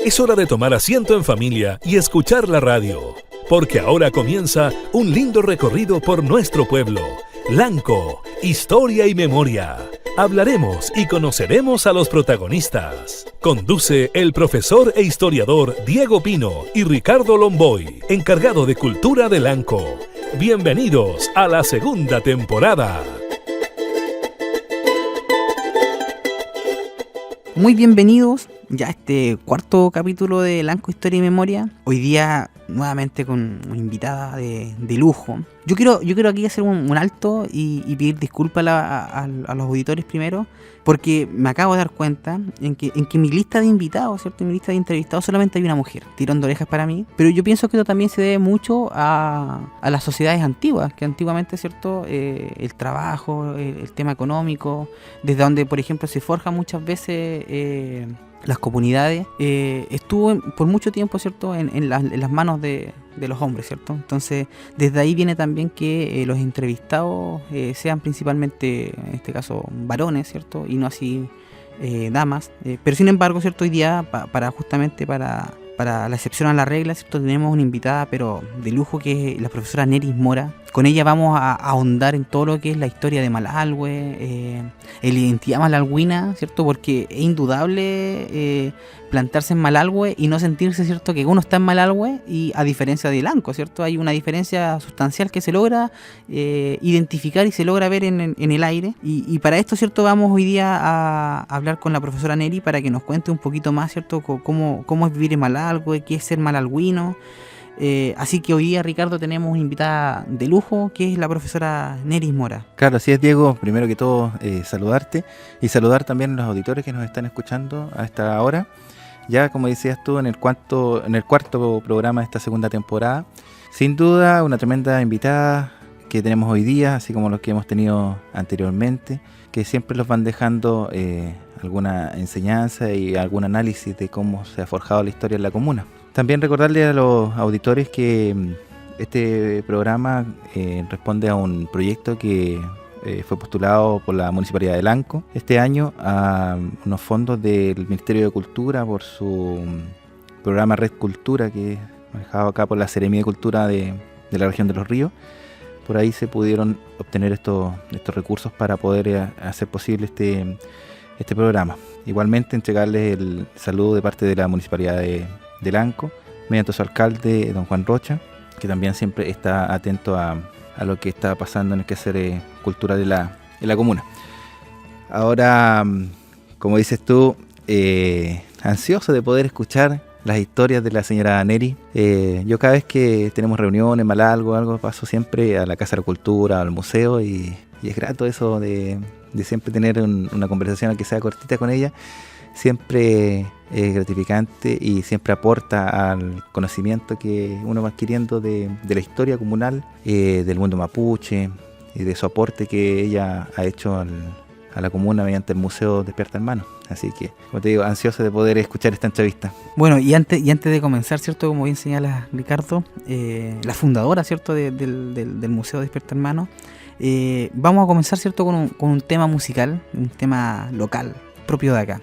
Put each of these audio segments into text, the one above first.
Es hora de tomar asiento en familia y escuchar la radio, porque ahora comienza un lindo recorrido por nuestro pueblo. Lanco, historia y memoria. Hablaremos y conoceremos a los protagonistas. Conduce el profesor e historiador Diego Pino y Ricardo Lomboy, encargado de Cultura de Lanco. Bienvenidos a la segunda temporada. Muy bienvenidos ya a este cuarto capítulo de Lanco, Historia y Memoria. Hoy día nuevamente con una invitada de lujo. Yo quiero aquí hacer un alto y pedir disculpas a los auditores primero, porque me acabo de dar cuenta en que mi lista de invitados, ¿cierto? En mi lista de entrevistados solamente hay una mujer, tirón de orejas para mí, pero yo pienso que esto también se debe mucho a las sociedades antiguas, que antiguamente, ¿cierto? El trabajo, el tema económico, desde donde, por ejemplo, se forjan muchas veces las comunidades, estuvo por mucho tiempo, ¿cierto? En las manos de los hombres, ¿cierto? Entonces, desde ahí viene también que los entrevistados sean principalmente, en este caso, varones, ¿cierto? Y no así damas. Pero sin embargo, ¿cierto? Hoy día, para la excepción a la regla, ¿cierto? Tenemos una invitada, pero de lujo, que es la profesora Neris Mora. Con ella vamos a ahondar en todo lo que es la historia de Malalhue, la identidad malalhuina, ¿cierto? Porque es indudable plantarse en Malalhue y no sentirse, ¿cierto?, que uno está en Malalhue, y a diferencia de Lanco, ¿cierto? Hay una diferencia sustancial que se logra identificar y se logra ver en el aire. Y para esto, ¿cierto?, vamos hoy día a hablar con la profesora Neri para que nos cuente un poquito más, ¿cierto?, cómo es vivir en Malalhue, qué es ser malalhuino. Así que hoy día, Ricardo, tenemos una invitada de lujo, que es la profesora Neris Mora. Claro, así es, Diego. Primero que todo, saludarte y saludar también a los auditores que nos están escuchando a esta hora. Ya, como decías tú, en el cuarto programa de esta segunda temporada. Sin duda, una tremenda invitada que tenemos hoy día, así como los que hemos tenido anteriormente, que siempre los van dejando alguna enseñanza y algún análisis de cómo se ha forjado la historia en la comuna. También recordarle a los auditores que este programa responde a un proyecto que fue postulado por la Municipalidad de Lanco este año a unos fondos del Ministerio de Cultura por su programa Red Cultura, que es manejado acá por la Seremía de Cultura de la región de Los Ríos. Por ahí se pudieron obtener estos recursos para poder hacer posible este programa. Igualmente, entregarles el saludo de parte de la Municipalidad de Lanco, mediante su alcalde, don Juan Rocha, que también siempre está atento a lo que está pasando en el quehacer cultural en la comuna. Ahora, como dices tú, ansioso de poder escuchar las historias de la señora Neri. Yo cada vez que tenemos reuniones, algo, paso siempre a la Casa de la Cultura, al museo, y es grato eso de siempre tener una conversación, aunque sea cortita, con ella. Siempre es gratificante y siempre aporta al conocimiento que uno va adquiriendo de la historia comunal, del mundo mapuche, y de su aporte que ella ha hecho a la comuna mediante el Museo Despierta Hermano. Así que, como te digo, ansioso de poder escuchar esta entrevista. Bueno, y antes de comenzar, ¿cierto?, como bien señala Ricardo, la fundadora, ¿cierto?, del Museo Despierta Hermano, vamos a comenzar, ¿cierto?, con un tema musical, un tema local, propio de acá.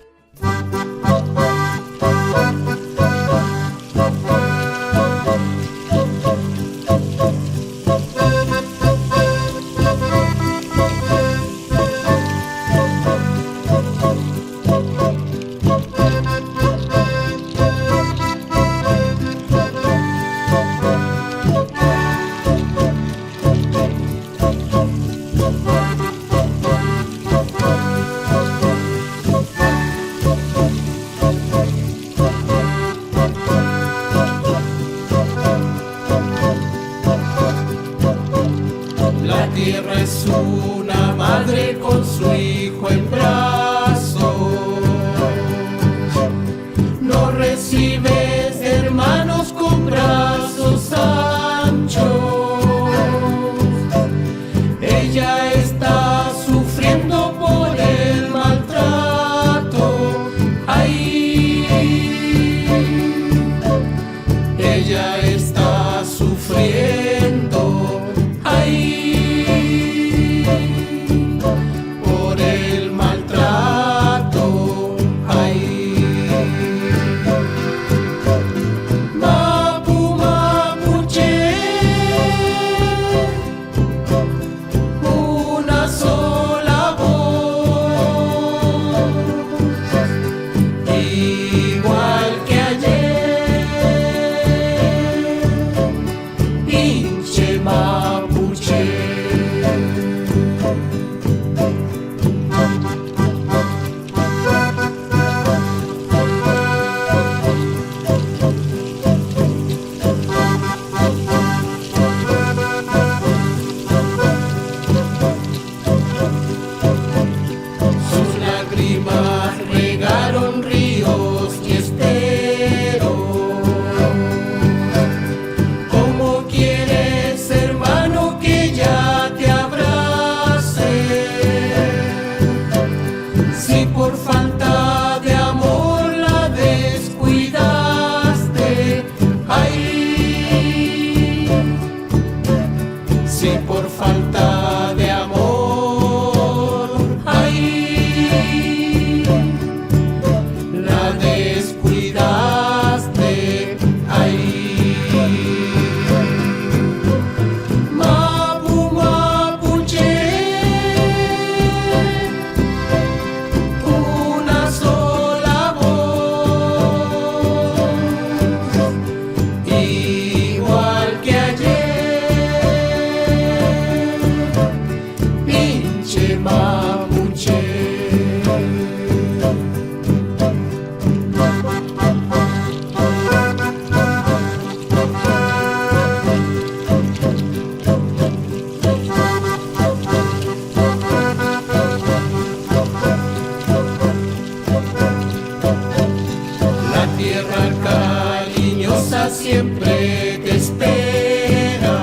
tierra cariñosa siempre te espera.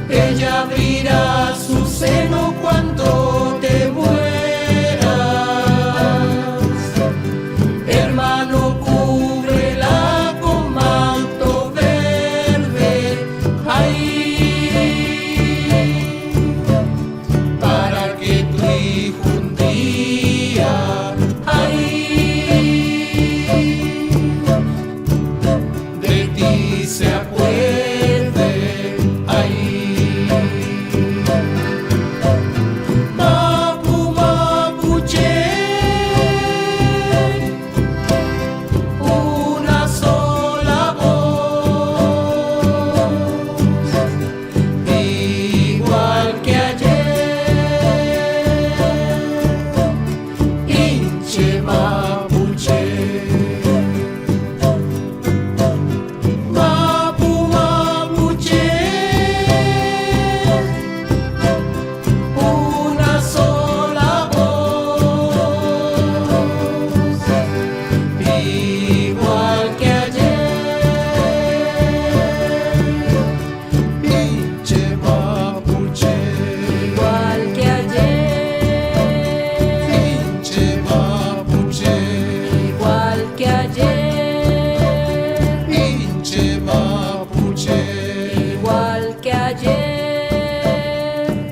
Ella abrirá su seno cuando te mueras. Hermano, cúbrela con manto verde. Ay, para que tu hijo un día, de ti se acuerde. Mapu Mapuche, una sola voz, igual que ayer. Inche Mapuche, Mapu Mapuche, una sola voz, igual que ayer. Inche Mapuche, igual que ayer. Inche Mapuche, igual que ayer. Inche Mapuche, igual que ayer.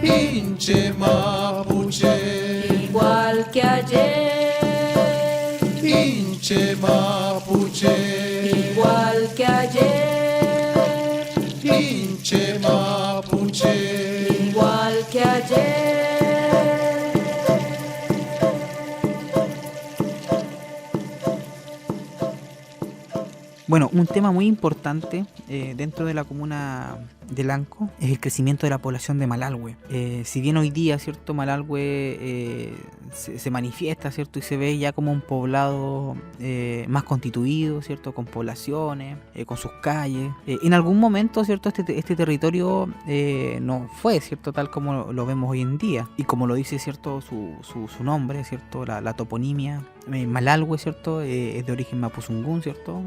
Inche Mapuche, igual que ayer. Inche Mapuche, igual que ayer. Inche Mapuche, igual que ayer. Bueno, un tema muy importante dentro de la comuna de Lanco es el crecimiento de la población de Malalhue. Si bien hoy día, ¿cierto?, Malalhue se manifiesta, ¿cierto?, y se ve ya como un poblado más constituido, ¿cierto?, con poblaciones, con sus calles. En algún momento, ¿cierto?, este territorio no fue, ¿cierto?, tal como lo vemos hoy en día. Y como lo dice, ¿cierto?, su nombre, ¿cierto?, la toponimia, Malalhue, ¿cierto?, es de origen mapuzungún, ¿cierto?,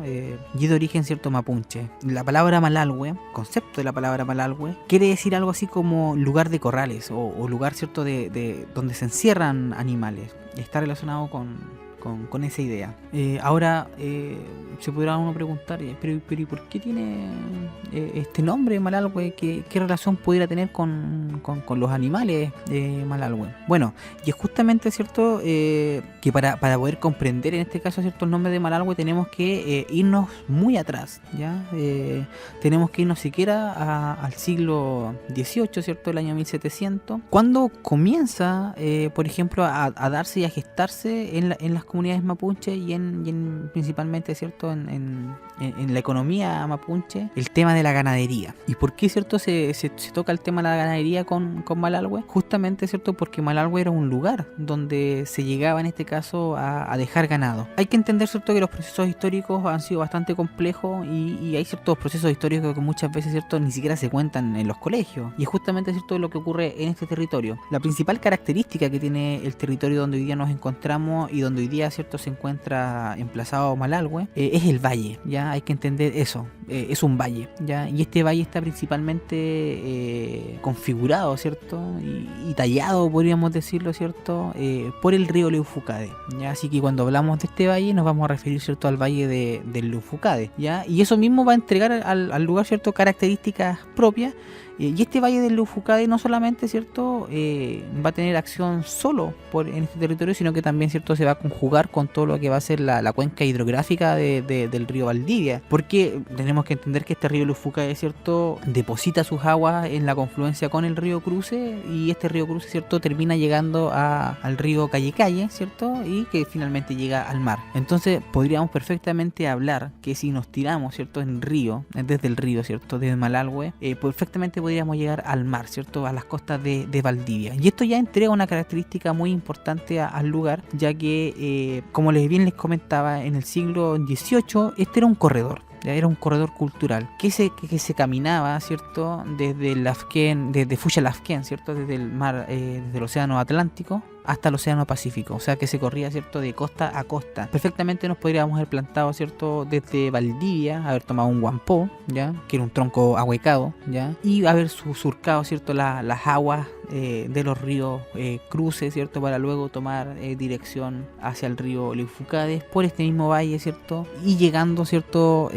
y de origen, ¿cierto?, mapuche. La palabra Malalhue, concepto de la palabra Malalhue, quiere decir algo así como lugar de corrales o lugar, ¿cierto?, de donde se encierran animales. Está relacionado con esa idea. Ahora se podrá uno preguntar, pero ¿y por qué tiene este nombre Malalhue? ¿Qué relación pudiera tener con los animales de Malalhue? Bueno, y es justamente, ¿cierto?, que para poder comprender en este caso, ¿cierto?, el nombre de Malalhue tenemos que irnos muy atrás, ¿ya? Tenemos que irnos siquiera al siglo XVIII, ¿cierto?, el año 1700, cuando comienza, por ejemplo, a darse y a gestarse en las comunidades mapuche y en principalmente, ¿cierto?, en la economía mapuche, el tema de la ganadería. ¿Y por qué, ¿cierto?, se toca el tema de la ganadería con Malalhue? Justamente, ¿cierto?, porque Malalhue era un lugar donde se llegaba, en este caso, a dejar ganado. Hay que entender, ¿cierto?, que los procesos históricos han sido bastante complejos y hay ciertos procesos históricos que muchas veces, ¿cierto?, ni siquiera se cuentan en los colegios. Y es justamente, ¿cierto?, lo que ocurre en este territorio. La principal característica que tiene el territorio donde hoy día nos encontramos y donde hoy día, ¿cierto?, se encuentra emplazado Malalhue, es el valle, ¿ya? Hay que entender eso, es un valle, ¿ya? Y este valle está principalmente configurado, ¿cierto?, y tallado, podríamos decirlo, ¿cierto?, por el río Leufucade, ¿ya? Así que cuando hablamos de este valle nos vamos a referir, ¿cierto?, al valle del Leufucade, ¿ya? Y eso mismo va a entregar al lugar, ¿cierto?, características propias. Y este valle del Leufucade no solamente, ¿cierto?, va a tener acción solo en este territorio, sino que también, ¿cierto?, se va a conjugar con todo lo que va a ser la cuenca hidrográfica del río Valdivia, porque tenemos que entender que este río Leufucade, ¿cierto?, deposita sus aguas en la confluencia con el río Cruce, y este río Cruce, ¿cierto?, termina llegando al río Calle, ¿cierto?, y que finalmente llega al mar. Entonces podríamos perfectamente hablar que si nos tiramos, ¿cierto?, desde el río, ¿cierto?, desde Malalhue, perfectamente podríamos llegar al mar, ¿cierto?, a las costas de Valdivia. Y esto ya entrega una característica muy importante al lugar, ya que, como bien les comentaba, en el siglo XVIII este era un corredor. ya era un corredor cultural que se caminaba, ¿cierto? Desde Lafken, desde Fuya-Lafken, ¿cierto? Desde el mar, desde el océano Atlántico hasta el océano Pacífico, o sea que se corría, ¿cierto? De costa a costa. Perfectamente nos podríamos haber plantado, ¿cierto? Desde Valdivia, haber tomado un guampó, ¿ya? Que era un tronco ahuecado, ¿ya? Y haber surcado, ¿cierto? Las aguas de los ríos Cruces, ¿cierto? Para luego tomar dirección hacia el río Leufucades por este mismo valle, ¿cierto? Y llegando, ¿cierto?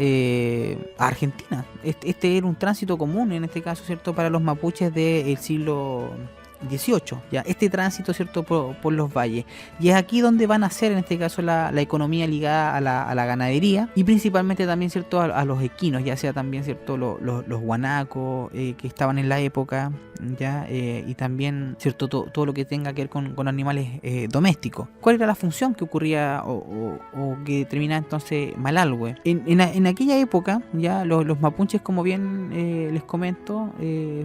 A Argentina. Este era un tránsito común en este caso, ¿cierto? Para los mapuches del siglo 18, ya este tránsito, ¿cierto? Por los valles, y es aquí donde van a ser en este caso la economía ligada a la ganadería y principalmente también, ¿cierto? A los equinos, ya sea también, ¿cierto? Los guanacos que estaban en la época, ya y también, ¿cierto? Todo lo que tenga que ver con animales domésticos. ¿Cuál era la función que ocurría o que terminaba entonces Malalhue? En aquella época, ya los mapuches, como bien les comento,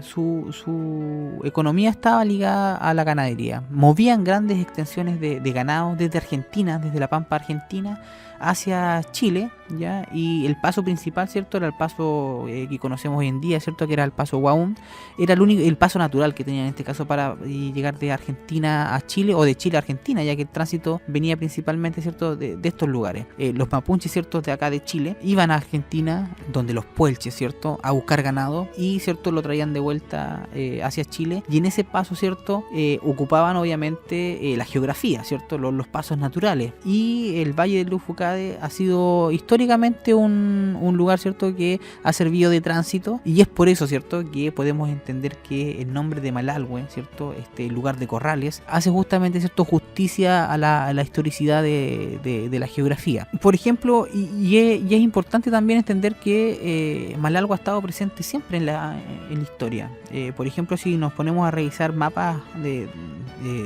su economía estaba ligada a la ganadería. Movían grandes extensiones de ganado desde Argentina, desde la Pampa Argentina hacia Chile, ¿ya? Y el paso principal, ¿cierto? Era el paso que conocemos hoy en día, ¿cierto? Que era el paso Guaún. Era el paso natural que tenían en este caso para llegar de Argentina a Chile o de Chile a Argentina, ya que el tránsito venía principalmente, ¿cierto? De estos lugares. Los mapuches, ¿cierto? De acá de Chile iban a Argentina, donde los puelches, ¿cierto? A buscar ganado y, ¿cierto? Lo traían de vuelta hacia Chile, y en ese paso, ¿cierto? Ocupaban obviamente la geografía, ¿cierto? Los pasos naturales, y el Valle del Leufucades ha sido históricamente un lugar, ¿cierto? Que ha servido de tránsito, y es por eso, ¿cierto? Que podemos entender que el nombre de Malalhue, ¿cierto? Este lugar de corrales hace justamente, ¿cierto? Justicia a la historicidad de la geografía. Por ejemplo, y es importante también entender que Malalhue ha estado presente siempre en la historia. Por ejemplo, si nos ponemos a revisar mapas de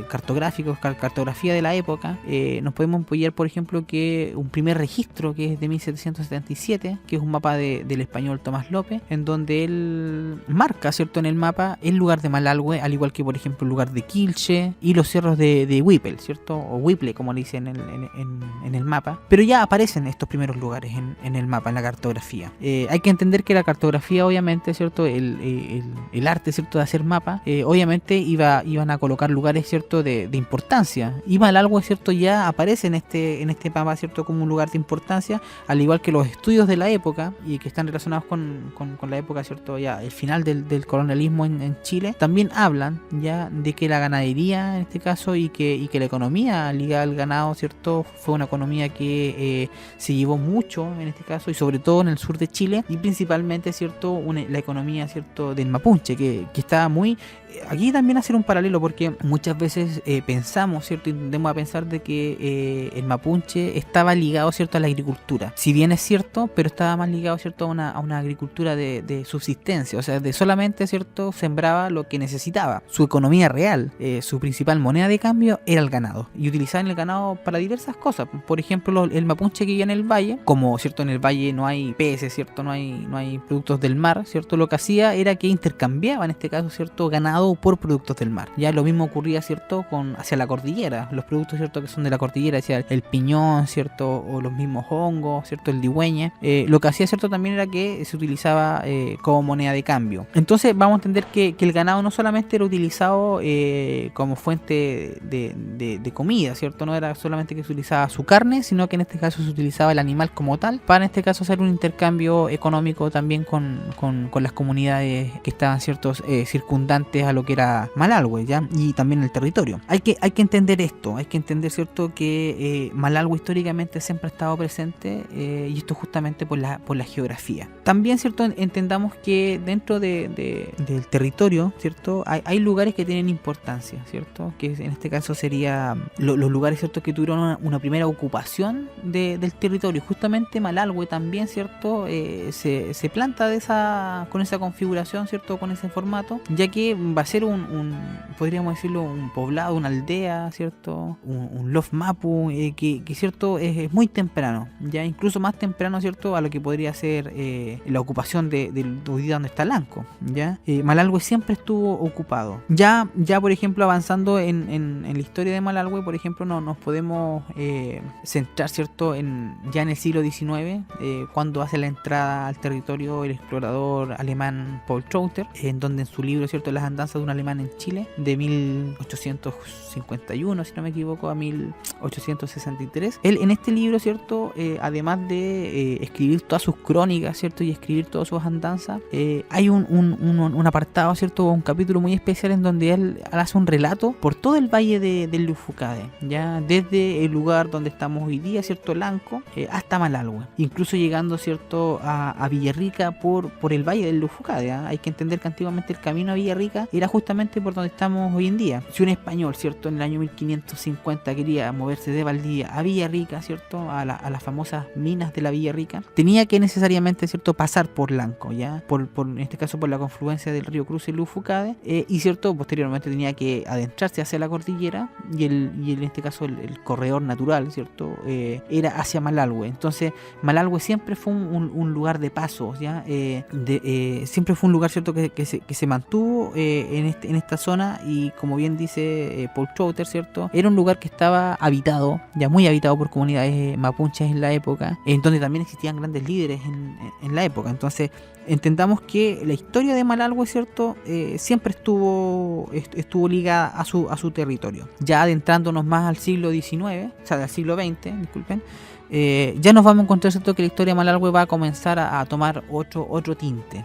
cartográficos, cartografía de la época, nos podemos apoyar, por ejemplo, que un primer registro que es de 1777, que es un mapa del español Tomás López, en donde él marca, ¿cierto? En el mapa el lugar de Malalhue, al igual que, por ejemplo, el lugar de Quilche y los cerros de Whipple, ¿cierto? O Whipple, como le dicen en el mapa. Pero ya aparecen estos primeros lugares en el mapa, en la cartografía. Hay que entender que la cartografía, obviamente, ¿cierto? El arte, ¿cierto? De hacer mapas, obviamente iban a colocar lugares, ¿cierto? De importancia. Y Malalhue, ¿cierto? Ya aparece en este mapa, ¿cierto? Como un lugar de importancia, al igual que los estudios de la época y que están relacionados con la época, ¿cierto? Ya el final del colonialismo en Chile, también hablan ya de que la ganadería en este caso y que la economía ligada al ganado, ¿cierto? Fue una economía que se llevó mucho en este caso, y sobre todo en el sur de Chile, y principalmente, ¿cierto? La economía, ¿cierto? Del mapuche, que estaba muy... Aquí también hacer un paralelo, porque muchas veces pensamos, ¿cierto? Y tendemos a pensar de que el mapuche estaba ligado, ¿cierto? A la agricultura. Si bien es cierto, pero estaba más ligado, ¿cierto? A una agricultura de subsistencia, o sea, de solamente, ¿cierto? Sembraba lo que necesitaba. Su economía real, su principal moneda de cambio era el ganado, y utilizaban el ganado para diversas cosas. Por ejemplo, el mapuche que vivía en el valle, como, ¿cierto? En el valle no hay peces, ¿cierto? No hay productos del mar, ¿cierto? Lo que hacía era que intercambiaba, en este caso, ¿cierto? Ganado por productos del mar. Ya lo mismo ocurría, ¿cierto? Hacia la cordillera, los productos, ¿cierto? Que son de la cordillera, hacia el piñón, ¿cierto? O los mismos hongos, ¿cierto? El digüeñe. Lo que hacía, ¿cierto? También era que se utilizaba como moneda de cambio. Entonces vamos a entender que el ganado no solamente era utilizado como fuente de comida, ¿cierto? No era solamente que se utilizaba su carne, sino que en este caso se utilizaba el animal como tal, para en este caso hacer un intercambio económico también con las comunidades que estaban, ¿ciertos? Circundantes a lo que era Malalhue, ¿ya? Y también el territorio. Hay que entender esto, hay que entender, ¿cierto? Que Malalhue históricamente siempre ha estado presente, y esto justamente por la geografía. También, ¿cierto? Entendamos que dentro del territorio, ¿cierto? Hay lugares que tienen importancia, ¿cierto? Que en este caso sería los lugares, ¿cierto? Que tuvieron una primera ocupación del territorio. Justamente Malalhue también, ¿cierto? Se planta con esa configuración, ¿cierto? Con ese formato, ya que va a ser podríamos decirlo, un poblado, una aldea, ¿cierto? Un Love Mapu, que ¿cierto? Es muy temprano, ya incluso más temprano, ¿cierto? A lo que podría ser la ocupación de hoy día donde está Lanco, ¿ya? Malalhue siempre estuvo ocupado. Ya por ejemplo, avanzando en la historia de Malalhue, por ejemplo, nos podemos centrar, ¿cierto? Ya en el siglo XIX, cuando hace la entrada al territorio el explorador alemán Paul Trotter, en donde en su libro, ¿cierto? Las andanzas de un alemán en Chile, de 1851, si no me equivoco, a 1863. Él en este libro, ¿cierto? Además de escribir todas sus crónicas, ¿cierto? Y escribir todas sus andanzas, hay un apartado, ¿cierto? Un capítulo muy especial en donde él hace un relato por todo el valle del Lufocade, ya desde el lugar donde estamos hoy día, ¿cierto? Lanco, hasta Malalhue, incluso llegando, ¿cierto? A Villarrica por el valle del Lufocade. Hay que entender que antiguamente el camino a Villarrica era justamente por donde estamos hoy en día. Si un español, ¿cierto? En el año 1550 quería moverse de Valdivia a Villarrica, ¿cierto? A las famosas minas de la Villarrica, tenía que necesariamente, ¿cierto? Pasar por Lanco, ya en este caso por la confluencia del río Cruz y Lufocade, y cierto, posteriormente tenía que adentrarse hacia la cordillera, y en este caso el corredor natural, ¿cierto? Era hacia Malalhue. Entonces Malalhue siempre fue un lugar de paso, ya siempre fue un lugar, ¿cierto? que se mantuvo en esta zona, y como bien dice Paul Trotter, ¿cierto? Era un lugar que estaba habitado, ya muy habitado por comunidades mapuches en la época, en donde también existían grandes líderes en la época. Entonces entendamos que la historia de Malalhue, ¿cierto? Siempre estuvo ligada a su territorio. Ya adentrándonos más al siglo XIX, o sea, al siglo XX, disculpen, ya nos vamos a encontrar, ¿cierto? Que la historia de Malalhue va a comenzar a tomar otro tinte.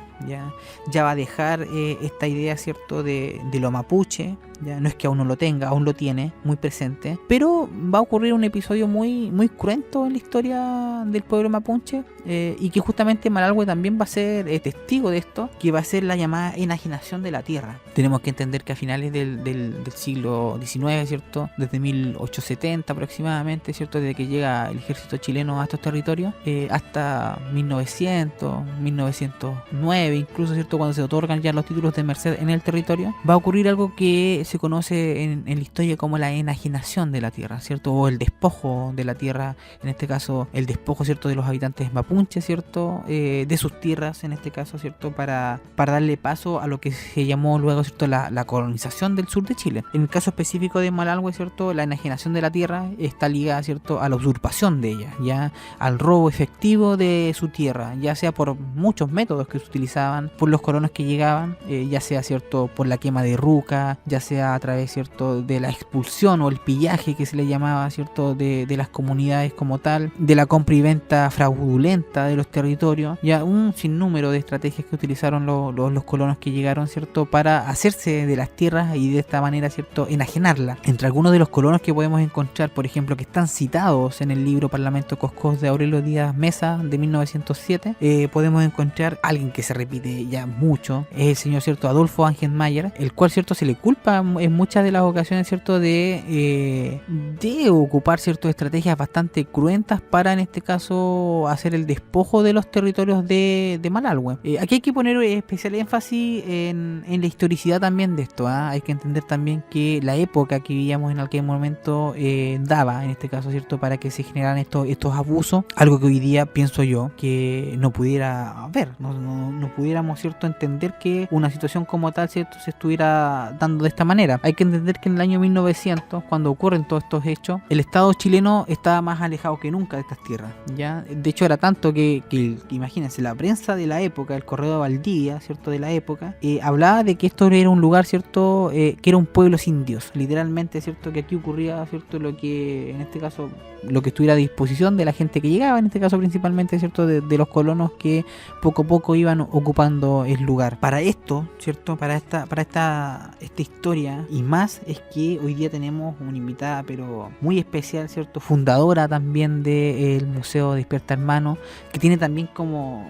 Ya va a dejar esta idea, ¿cierto? De lo mapuche. Ya no es que aún no lo tenga, aún lo tiene muy presente, pero va a ocurrir un episodio muy cruento en la historia del pueblo mapuche, y que justamente Malalhue también va a ser testigo de esto, que va a ser la llamada enajenación de la tierra. Tenemos que entender que a finales del siglo XIX, ¿cierto? Desde 1870 aproximadamente, ¿cierto? Desde que llega el ejército chileno a estos territorios, hasta 1900, 1909 incluso, ¿cierto? Cuando se otorgan ya los títulos de merced en el territorio, va a ocurrir algo que se conoce en la historia como la enajenación de la tierra, ¿cierto? O el despojo de la tierra, en este caso el despojo, ¿cierto? De los habitantes mapuches, ¿cierto? De sus tierras, en este caso, ¿cierto? Para darle paso a lo que se llamó luego, ¿cierto? La colonización del sur de Chile. En el caso específico de Malalhue, ¿cierto? La enajenación de la tierra está ligada, ¿cierto? A la usurpación de ella, ya al robo efectivo de su tierra, ya sea por muchos métodos que se utilizaban por los colonos que llegaban, ya sea, ¿cierto? Por la quema de ruca, ya sea a través, ¿cierto? De la expulsión o el pillaje que se le llamaba, ¿cierto? De las comunidades como tal, de la compra y venta fraudulenta de los territorios, ya un sinnúmero de estrategias que utilizaron los colonos que llegaron, ¿cierto? Para hacerse de las tierras y de esta manera, ¿cierto? Enajenarlas. Entre algunos de los colonos que podemos encontrar, por ejemplo, que están citados en el libro Parlamento Coscós de Aurelio Díaz Mesa de 1907, podemos encontrar alguien que se repite ya mucho, es el señor, ¿cierto? Adolfo Ángel Mayer, el cual, ¿cierto? Se le culpa en muchas de las ocasiones, ¿cierto? De ocupar, ¿cierto? Estrategias bastante cruentas para, en este caso, hacer el despojo de los territorios de Malalhue. Aquí hay que poner especial énfasis en la historicidad también de esto, Hay que entender también que la época que vivíamos en aquel momento daba, en este caso, ¿cierto? Para que se generaran estos abusos, algo que hoy día pienso yo que no pudiera haber, no pudiéramos, ¿cierto? Entender que una situación como tal, ¿cierto? Se estuviera dando de esta manera. Hay que entender que en el año 1900, cuando ocurren todos estos hechos, el Estado chileno estaba más alejado que nunca de estas tierras, ¿ya? De hecho, era tanto que imagínense, la prensa de la época, el Correo de Valdivia, ¿cierto? De la época, hablaba de que esto era un lugar, ¿cierto? Que era un pueblo sin Dios. Literalmente, ¿cierto? Que aquí ocurría, ¿cierto? Lo que, en este caso, lo que estuviera a disposición de la gente que llegaba, en este caso principalmente, ¿cierto? De los colonos que poco a poco iban ocupando el lugar. Para esto, ¿cierto? Para esta historia y más, es que hoy día tenemos una invitada pero muy especial, ¿cierto? Fundadora también del Museo Despierta Hermano, que tiene también como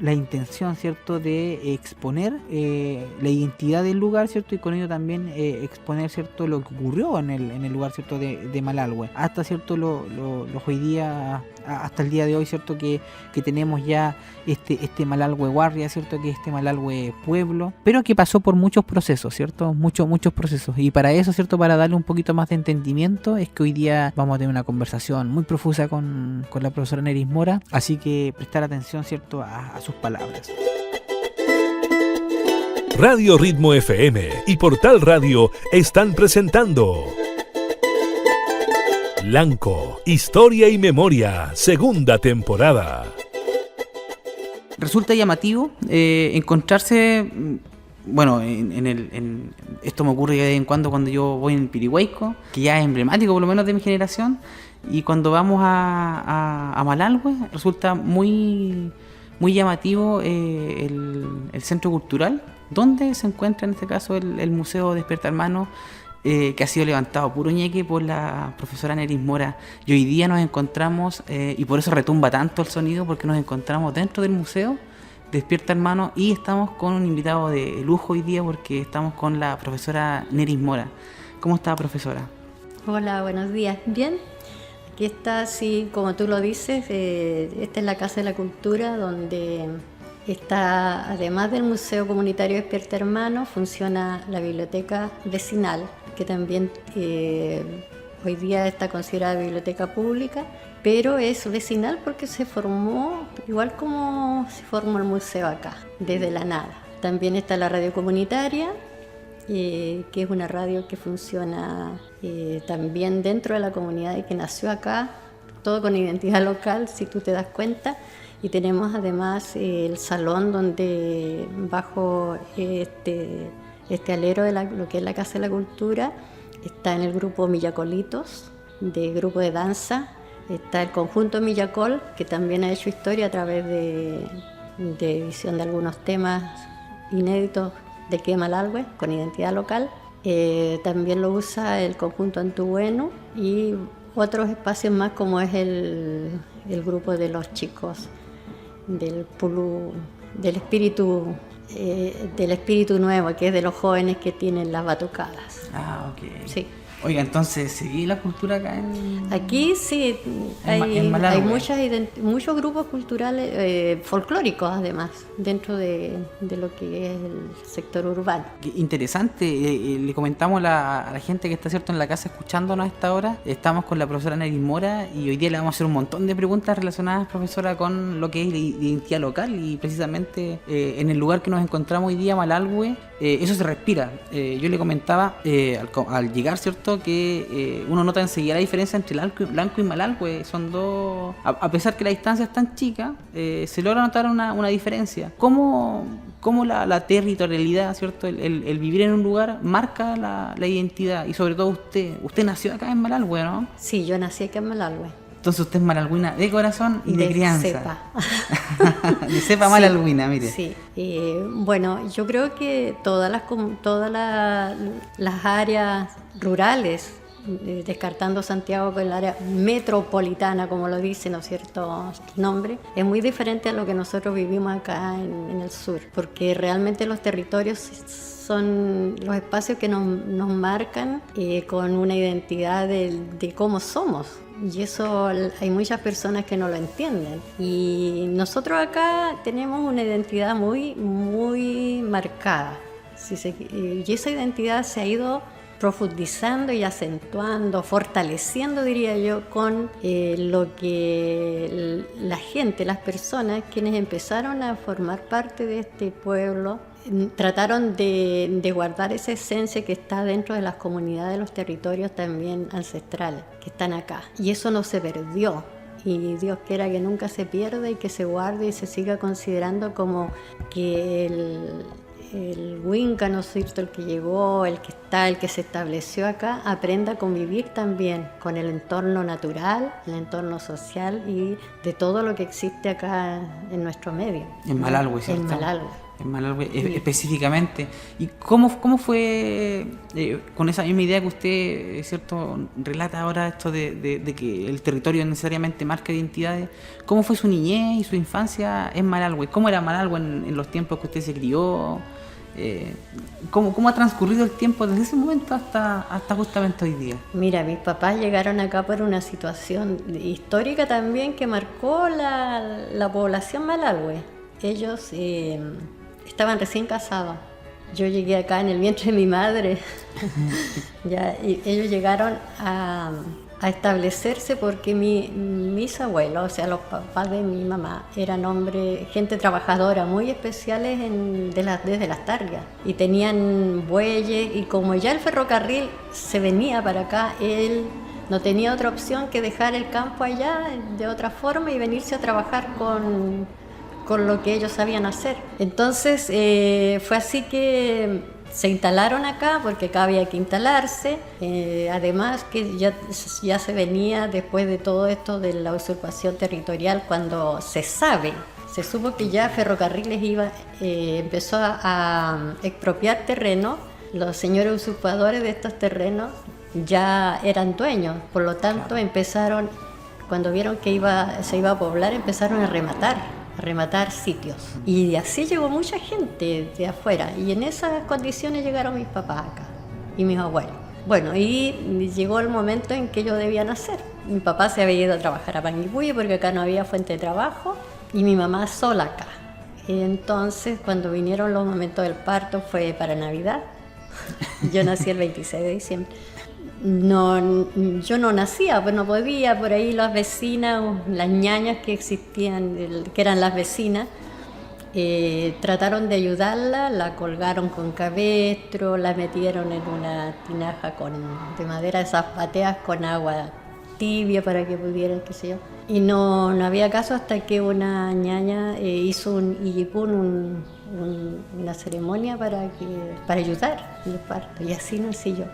la intención, ¿cierto?, de exponer la identidad del lugar, ¿cierto?, y con ello también exponer, ¿cierto?, lo que ocurrió en el lugar, ¿cierto?, de Malalhue. Hasta, ¿cierto?, los hoy día, hasta el día de hoy, ¿cierto?, que tenemos ya este Malalhue Guardia, ¿cierto?, que este Malalhue pueblo, pero que pasó por muchos procesos, ¿cierto?, muchos procesos. Y para eso, ¿cierto?, para darle un poquito más de entendimiento, es que hoy día vamos a tener una conversación muy profusa con la profesora Neris Mora, así que prestar atención, ¿cierto?, a sus palabras. Radio Ritmo FM y Portal Radio están presentando Lanco, Historia y Memoria, segunda temporada. Resulta llamativo encontrarse, bueno, esto me ocurre de vez en cuando yo voy en Pirihuayco, que ya es emblemático por lo menos de mi generación, y cuando vamos a Malalhue resulta muy llamativo el centro cultural, donde se encuentra en este caso el Museo Despierta Hermano, que ha sido levantado puro ñeque por la profesora Neris Mora. Y hoy día nos encontramos, y por eso retumba tanto el sonido, porque nos encontramos dentro del Museo Despierta Hermano y estamos con un invitado de lujo hoy día porque estamos con la profesora Neris Mora. ¿Cómo está, profesora? Hola, buenos días. Bien, aquí está, sí, como tú lo dices, esta es la Casa de la Cultura, donde está, además del Museo Comunitario Despierta Hermano, funciona la biblioteca vecinal, que también hoy día está considerada biblioteca pública, pero es vecinal porque se formó igual como se formó el museo acá, desde la nada. También está la radio comunitaria, que es una radio que funciona también dentro de la comunidad y que nació acá, todo con identidad local, si tú te das cuenta. Y tenemos además el salón donde bajo este alero de lo que es la Casa de la Cultura está en el grupo Millacolitos, de grupo de danza. Está el conjunto Millacol, que también ha hecho historia a través de edición de algunos temas inéditos de aquí de Malalhue, con identidad local. También lo usa el conjunto Antubueno y otros espacios más, como es el grupo de los chicos del Pulú, del espíritu nuevo, que es de los jóvenes que tienen las batucadas. Ah, ok. Sí. Oiga, entonces, ¿seguí la cultura acá en...? Aquí sí, en Malalhue. hay muchos grupos culturales folclóricos, además, dentro de lo que es el sector urbano. Qué interesante. Le comentamos a la gente que está, ¿cierto?, en la casa escuchándonos a esta hora. Estamos con la profesora Neris Mora y hoy día le vamos a hacer un montón de preguntas relacionadas, profesora, con lo que es la identidad local y precisamente en el lugar que nos encontramos hoy día, Malalhue, eso se respira. Yo le comentaba al llegar, ¿cierto?, que uno nota enseguida la diferencia entre Lanco y Malalhue. Son dos, a pesar que la distancia es tan chica, se logra notar una diferencia. ¿Cómo la territorialidad, ¿cierto?, el vivir en un lugar marca la identidad? Y sobre todo usted nació acá en Malalhue, ¿no? Sí, yo nací acá en Malalhue. Entonces usted es malalhuina de corazón y de crianza. Cepa. De cepa malalhuina, mire. Sí. Bueno, yo creo que todas las áreas rurales, descartando Santiago con el área metropolitana, como lo dice, ¿no es cierto?, nombre, es muy diferente a lo que nosotros vivimos acá en el sur, porque realmente los territorios son los espacios que nos marcan con una identidad de cómo somos. Y eso hay muchas personas que no lo entienden. Y nosotros acá tenemos una identidad muy, muy marcada. Y esa identidad se ha ido profundizando y acentuando, fortaleciendo, diría yo, con lo que la gente, las personas, quienes empezaron a formar parte de este pueblo, trataron de guardar esa esencia que está dentro de las comunidades de los territorios también ancestrales, que están acá. Y eso no se perdió. Y Dios quiera que nunca se pierda y que se guarde y se siga considerando como que el Huinca, ¿no es cierto?, el que llegó, el que está, el que se estableció acá, aprenda a convivir también con el entorno natural, el entorno social y de todo lo que existe acá en nuestro medio. En Malalhue, ¿cierto? En Malalhue. En Malargüe específicamente. ¿Y cómo fue, con esa misma idea que usted, ¿cierto?, relata ahora esto de que el territorio necesariamente marca identidades? ¿Cómo fue su niñez y su infancia en Malargüe? ¿Cómo era Malargüe en los tiempos que usted se crió? ¿Cómo ha transcurrido el tiempo desde ese momento hasta justamente hoy día? Mira, mis papás llegaron acá por una situación histórica también que marcó la población Malargüe. Ellos estaban recién casados. Yo llegué acá en el vientre de mi madre. Ya, y ellos llegaron a establecerse porque mis abuelos, o sea, los papás de mi mamá, eran hombres, gente trabajadora, muy especiales desde las Tarrias. Y tenían bueyes, y como ya el ferrocarril se venía para acá, él no tenía otra opción que dejar el campo allá de otra forma y venirse a trabajar con lo que ellos sabían hacer. Entonces fue así que se instalaron acá, porque acá había que instalarse, además que ya se venía después de todo esto de la usurpación territorial, cuando se supo que ya Ferrocarriles empezó a expropiar terreno. Los señores usurpadores de estos terrenos ya eran dueños, por lo tanto empezaron, cuando vieron que se iba a poblar, empezaron a rematar sitios. Y así llegó mucha gente de afuera, y en esas condiciones llegaron mis papás acá y mis abuelos. Bueno, y llegó el momento en que ellos debían hacer. Mi papá se había ido a trabajar a Panguipulli porque acá no había fuente de trabajo, y mi mamá sola acá. Y entonces, cuando vinieron los momentos del parto, fue para Navidad. Yo nací el 26 de diciembre. Yo no nacía, pues no podía. Por ahí las vecinas, las ñañas que existían, que eran las vecinas, trataron de ayudarla, la colgaron con cabestro, la metieron en una tinaja de madera, esas bateas con agua tibia para que pudieran, qué sé yo. Y no había caso hasta que una ñaña hizo un iyipún, una ceremonia para ayudar en el parto, y así nací yo.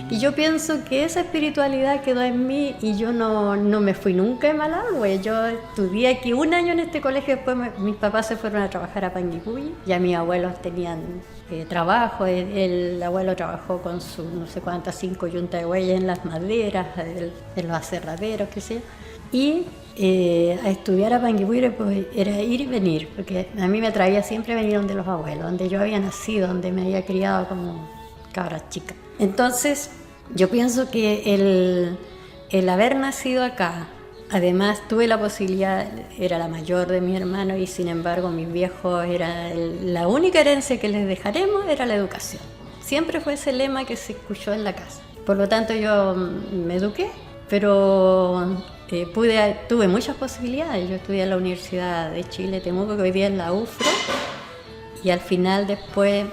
Y yo pienso que esa espiritualidad quedó en mí, y yo no me fui nunca de Malargüe. Yo estudié aquí un año en este colegio, después mis papás se fueron a trabajar a Panguipulli, ya mis abuelos tenían trabajo. El abuelo trabajó con sus no sé cuántas 5 yuntas de huellas en las maderas, en los aserraderos, qué sé yo. Y a estudiar a Panguipulli pues era ir y venir, porque a mí me atraía siempre venir donde los abuelos, donde yo había nacido, donde me había criado como cabra chica. Entonces yo pienso que el haber nacido acá, además tuve la posibilidad, era la mayor de mis hermanos, y sin embargo mis viejos, la única herencia que les dejaremos era la educación. Siempre fue ese lema que se escuchó en la casa. Por lo tanto yo me eduqué, pero tuve muchas posibilidades. Yo estudié en la Universidad de Chile, Temuco, que hoy día es la UFRO, y al final después,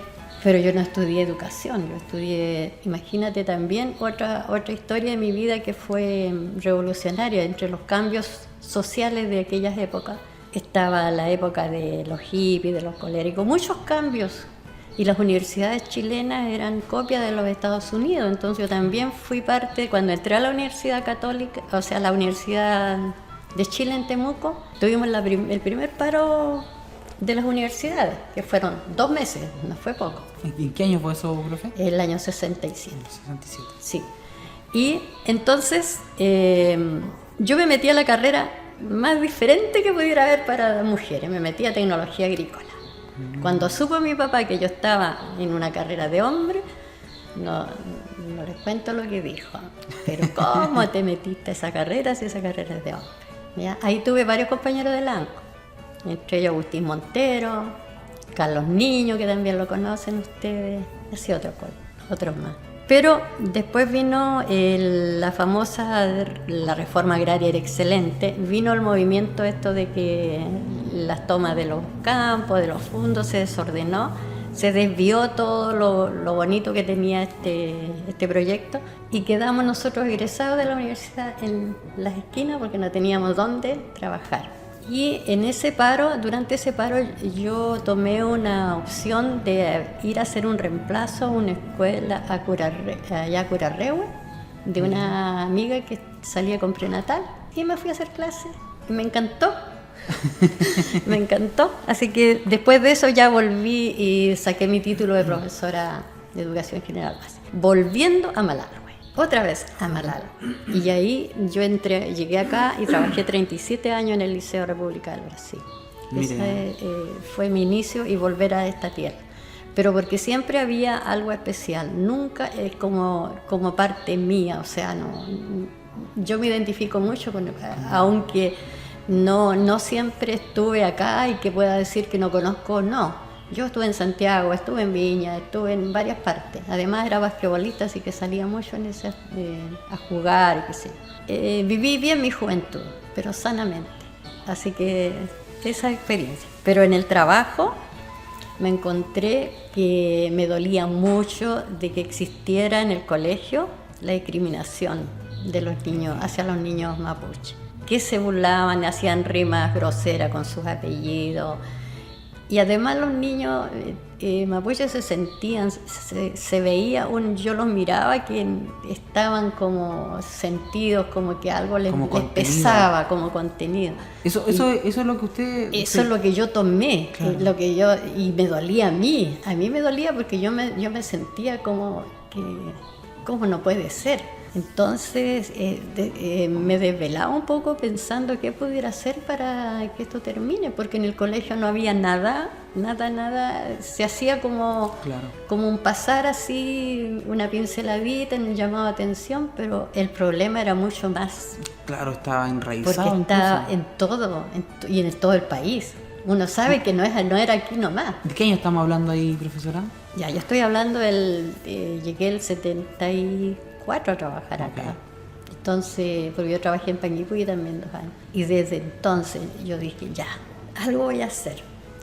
pero yo no estudié educación, yo estudié, imagínate, también otra historia de mi vida que fue revolucionaria. Entre los cambios sociales de aquellas épocas estaba la época de los hippies, de los coléricos, muchos cambios. Y las universidades chilenas eran copia de los Estados Unidos, entonces yo también fui parte. Cuando entré a la Universidad Católica, o sea, la Universidad de Chile en Temuco, tuvimos el primer paro de las universidades, que fueron 2 meses, no fue poco. ¿En qué año fue eso, profe? El año 67. 67. Sí. Y entonces yo me metí a la carrera más diferente que pudiera haber para las mujeres, me metí a tecnología agrícola. Cuando supo mi papá que yo estaba en una carrera de hombre, no les cuento lo que dijo. Pero ¿cómo te metiste a esa carrera si esa carrera es de hombre? ¿Ya? Ahí tuve varios compañeros de Lanco, entre ellos Agustín Montero, Carlos Niño, que también lo conocen ustedes, así otros más. Pero después vino la reforma agraria era excelente, vino el movimiento esto de que las tomas de los campos, de los fondos, se desordenó, se desvió todo lo bonito que tenía este proyecto, y quedamos nosotros egresados de la universidad en las esquinas porque no teníamos dónde trabajar. Y durante ese paro, yo tomé una opción de ir a hacer un reemplazo a una escuela allá a Curarrehue, de una amiga que salía con prenatal, y me fui a hacer clases y me encantó. Me encantó. Así que después de eso ya volví y saqué mi título de profesora de Educación General Básica. Volviendo a Malargüe. Otra vez a Malargüe. Y ahí yo llegué acá y trabajé 37 años en el Liceo República del Brasil. Ese fue mi inicio y volver a esta tierra. Pero porque siempre había algo especial, nunca es como parte mía, o sea, yo me identifico mucho con, aunque no siempre estuve acá y que pueda decir que no conozco, no. Yo estuve en Santiago, estuve en Viña, estuve en varias partes. Además era basquetbolista, así que salía mucho a jugar y qué sé yo. Viví bien mi juventud, pero sanamente. Así que esa experiencia. Pero en el trabajo me encontré que me dolía mucho de que existiera en el colegio la discriminación de los niños hacia los niños mapuche, que se burlaban, hacían rimas groseras con sus apellidos. Y además los niños mapuches se sentían, se veía, yo los miraba que estaban como sentidos, como que algo les pesaba como contenido. Eso es lo que usted... Eso es lo que yo tomé, claro. Y me dolía a mí me dolía porque yo me sentía como que, ¿cómo no puede ser? Entonces me desvelaba un poco pensando qué pudiera hacer para que esto termine, porque en el colegio no había nada, se hacía como un pasar así, una pinceladita, nos llamaba atención, pero el problema era mucho más. Claro, estaba enraizado. Porque estaba en todo, y en todo el país. Uno sabe que no era aquí nomás. ¿De qué año estamos hablando ahí, profesora? Ya, yo estoy hablando llegué el 74 a trabajar acá. Okay. Entonces, porque yo trabajé en Panguipulli también 2 años. Y desde entonces yo dije, ya, algo voy a hacer.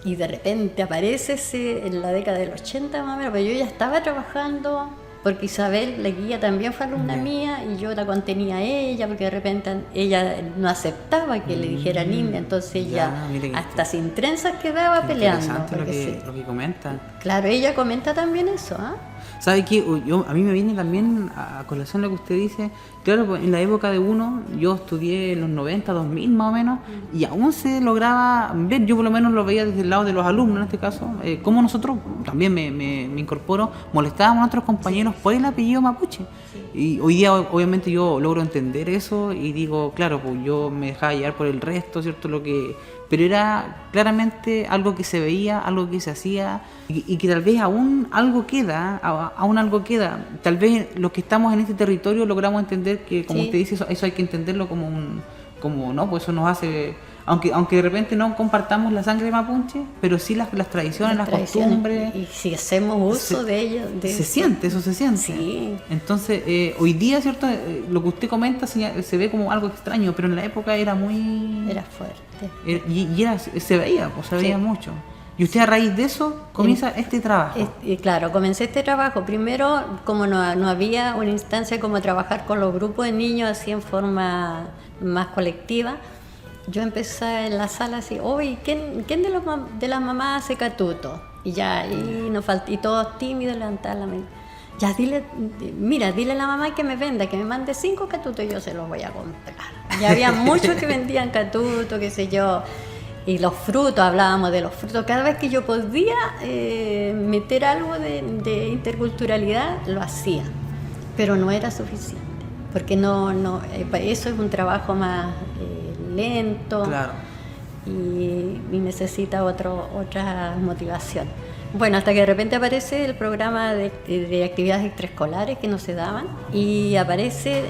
Y de repente aparece en la década del 80 más o menos, pero yo ya estaba trabajando, porque Isabel, la guía, también fue alumna mía, y yo la contenía a ella, porque de repente ella no aceptaba que le dijera niña, entonces ella hasta sin trenzas quedaba peleando. Lo que comenta. Claro, ella comenta también eso, ¿ah? ¿Sabe qué? A mí me viene también a colación lo que usted dice. Claro, pues en la época de uno, yo estudié en los 90, 2000 más o menos, y aún se lograba ver, yo por lo menos lo veía desde el lado de los alumnos en este caso, como nosotros, también me incorporo, molestábamos a nuestros compañeros por el apellido mapuche. Y hoy día obviamente yo logro entender eso y digo, claro, pues yo me dejaba llevar por el resto, ¿cierto? Pero era claramente algo que se veía, algo que se hacía y que tal vez aún algo queda. Tal vez los que estamos en este territorio logramos entender que, como usted dice, eso hay que entenderlo como no, pues eso nos hace, aunque de repente no compartamos la sangre mapuche, pero sí las tradiciones, las costumbres. Y si hacemos uso de ellos. Se siente. Sí. Entonces, hoy día, ¿cierto? Lo que usted comenta se ve como algo extraño, pero en la época era muy... Era fuerte. Se veía mucho. Y usted a raíz de eso comienza este trabajo. Claro, comencé este trabajo. Primero, como no había una instancia como trabajar con los grupos de niños así en forma más colectiva, yo empecé en la sala así, oye, ¿quién de las mamás hace catuto? Y ya, y todos tímidos levantaban la mano. Ya, dile a la mamá que me venda, que me mande 5 catutos y yo se los voy a comprar. Ya había muchos que vendían catuto, qué sé yo. Y los frutos, hablábamos de los frutos. Cada vez que yo podía meter algo de interculturalidad, lo hacía. Pero no era suficiente, porque eso es un trabajo más lento. Claro. Y necesita otra motivación. Bueno, hasta que de repente aparece el programa de actividades extraescolares que no se daban y aparece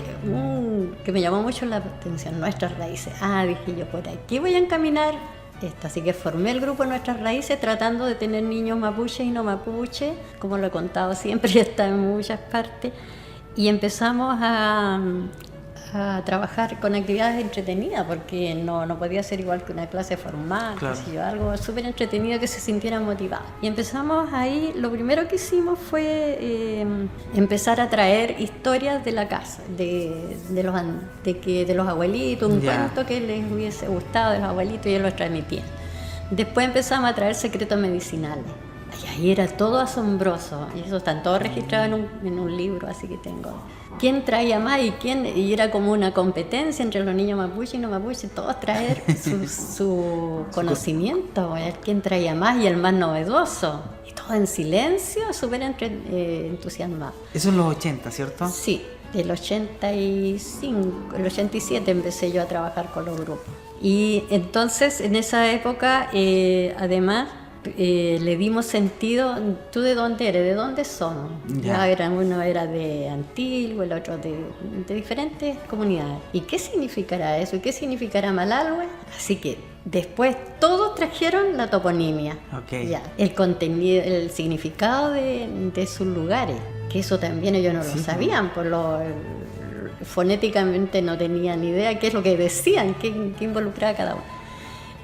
que me llamó mucho la atención, Nuestras Raíces. Dije yo, por aquí voy a encaminar esto. Así que formé el grupo Nuestras Raíces tratando de tener niños mapuches y no mapuches, como lo he contado siempre, está en muchas partes. Y empezamos a trabajar con actividades entretenidas, porque no podía ser igual que una clase formal, claro. Algo súper entretenido que se sintieran motivados. Y empezamos ahí, lo primero que hicimos fue empezar a traer historias de la casa, de los abuelitos, un cuento que les hubiese gustado de los abuelitos y ellos los transmitían. Después empezamos a traer secretos medicinales. Y ahí era todo asombroso, y eso está todo registrado en un libro, así que tengo. ¿Quién traía más y era como una competencia entre los niños mapuche y no mapuche, todos traer su conocimiento, a ver quién traía más y el más novedoso. Y todo en silencio, súper entusiasmado. Eso en los 80, ¿cierto? Sí, del 85, el 87 empecé yo a trabajar con los grupos. Y entonces en esa época, además, le dimos sentido. ¿Tú de dónde eres? ¿De dónde somos? Uno era de Antigua, el otro de diferentes comunidades. ¿Y qué significará eso? ¿Y qué significará Malalhue? Así que después todos trajeron la toponimia, ya, el contenido, el significado de sus lugares, que eso también ellos no lo sabían, fonéticamente no tenían idea qué es lo que decían, qué involucraba cada uno.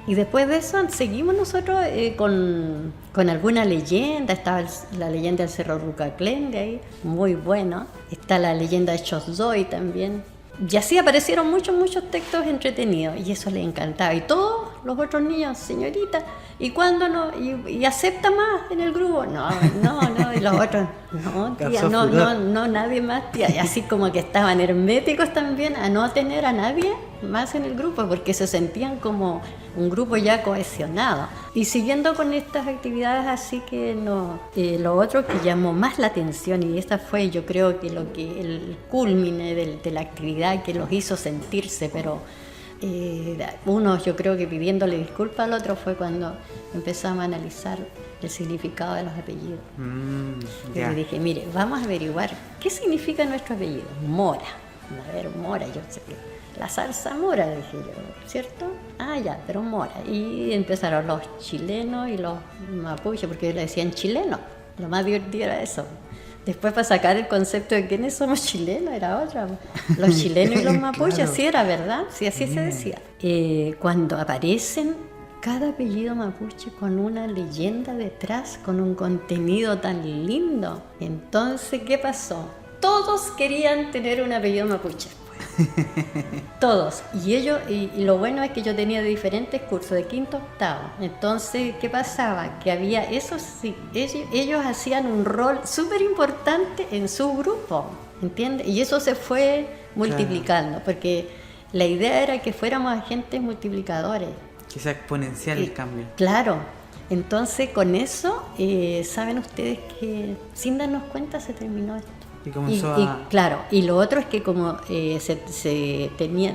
Y después de eso seguimos nosotros con alguna leyenda. Estaba la leyenda del Cerro Rucaclén de ahí, muy bueno. Está la leyenda de Chosdoy también. Y así aparecieron muchos textos entretenidos y eso les encantaba. Y todos los otros niños, señorita, ¿y cuándo no? ¿Y acepta más en el grupo? No, y los otros, no, tía, no, nadie más, tía. Y así como que estaban herméticos también a no tener a nadie más en el grupo porque se sentían como un grupo ya cohesionado. Y siguiendo con estas actividades así que lo otro que llamó más la atención, y esta fue yo creo que el culmine de la actividad que los hizo sentirse, pero unos yo creo que pidiéndole disculpas al otro, fue cuando empezamos a analizar el significado de los apellidos. Yo le dije, mire, vamos a averiguar qué significa nuestro apellido. Mora. A ver, Mora, yo sé que la salsa mora, dije yo, ¿cierto? Ah, ya, pero Mora. Y empezaron los chilenos y los mapuches, porque le decían chilenos. Lo más divertido era eso. Después, para sacar el concepto de quiénes somos chilenos, era otra. Los chilenos y los mapuches, claro. Sí era verdad, sí, así se decía. Cuando aparecen cada apellido mapuche con una leyenda detrás, con un contenido tan lindo, entonces, ¿qué pasó? Todos querían tener un apellido mapuche. Todos. Y lo bueno es que yo tenía de diferentes cursos, de quinto a octavo. Entonces, ¿qué pasaba? Que había, eso sí, ellos hacían un rol súper importante en su grupo, ¿entiendes? Y eso se fue multiplicando, porque la idea era que fuéramos agentes multiplicadores. Que sea exponencial el cambio. Claro. Entonces, con eso, saben ustedes que sin darnos cuenta se terminó esto. Y comenzó claro, y lo otro es que como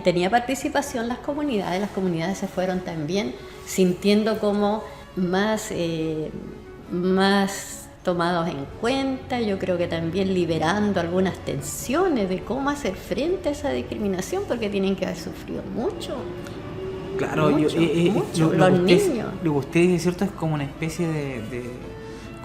tenía participación las comunidades se fueron también sintiendo como más tomados en cuenta, yo creo que también liberando algunas tensiones de cómo hacer frente a esa discriminación, porque tienen que haber sufrido mucho. Claro, mucho. Los niños. Lo que usted dice, ¿cierto? Es como una especie de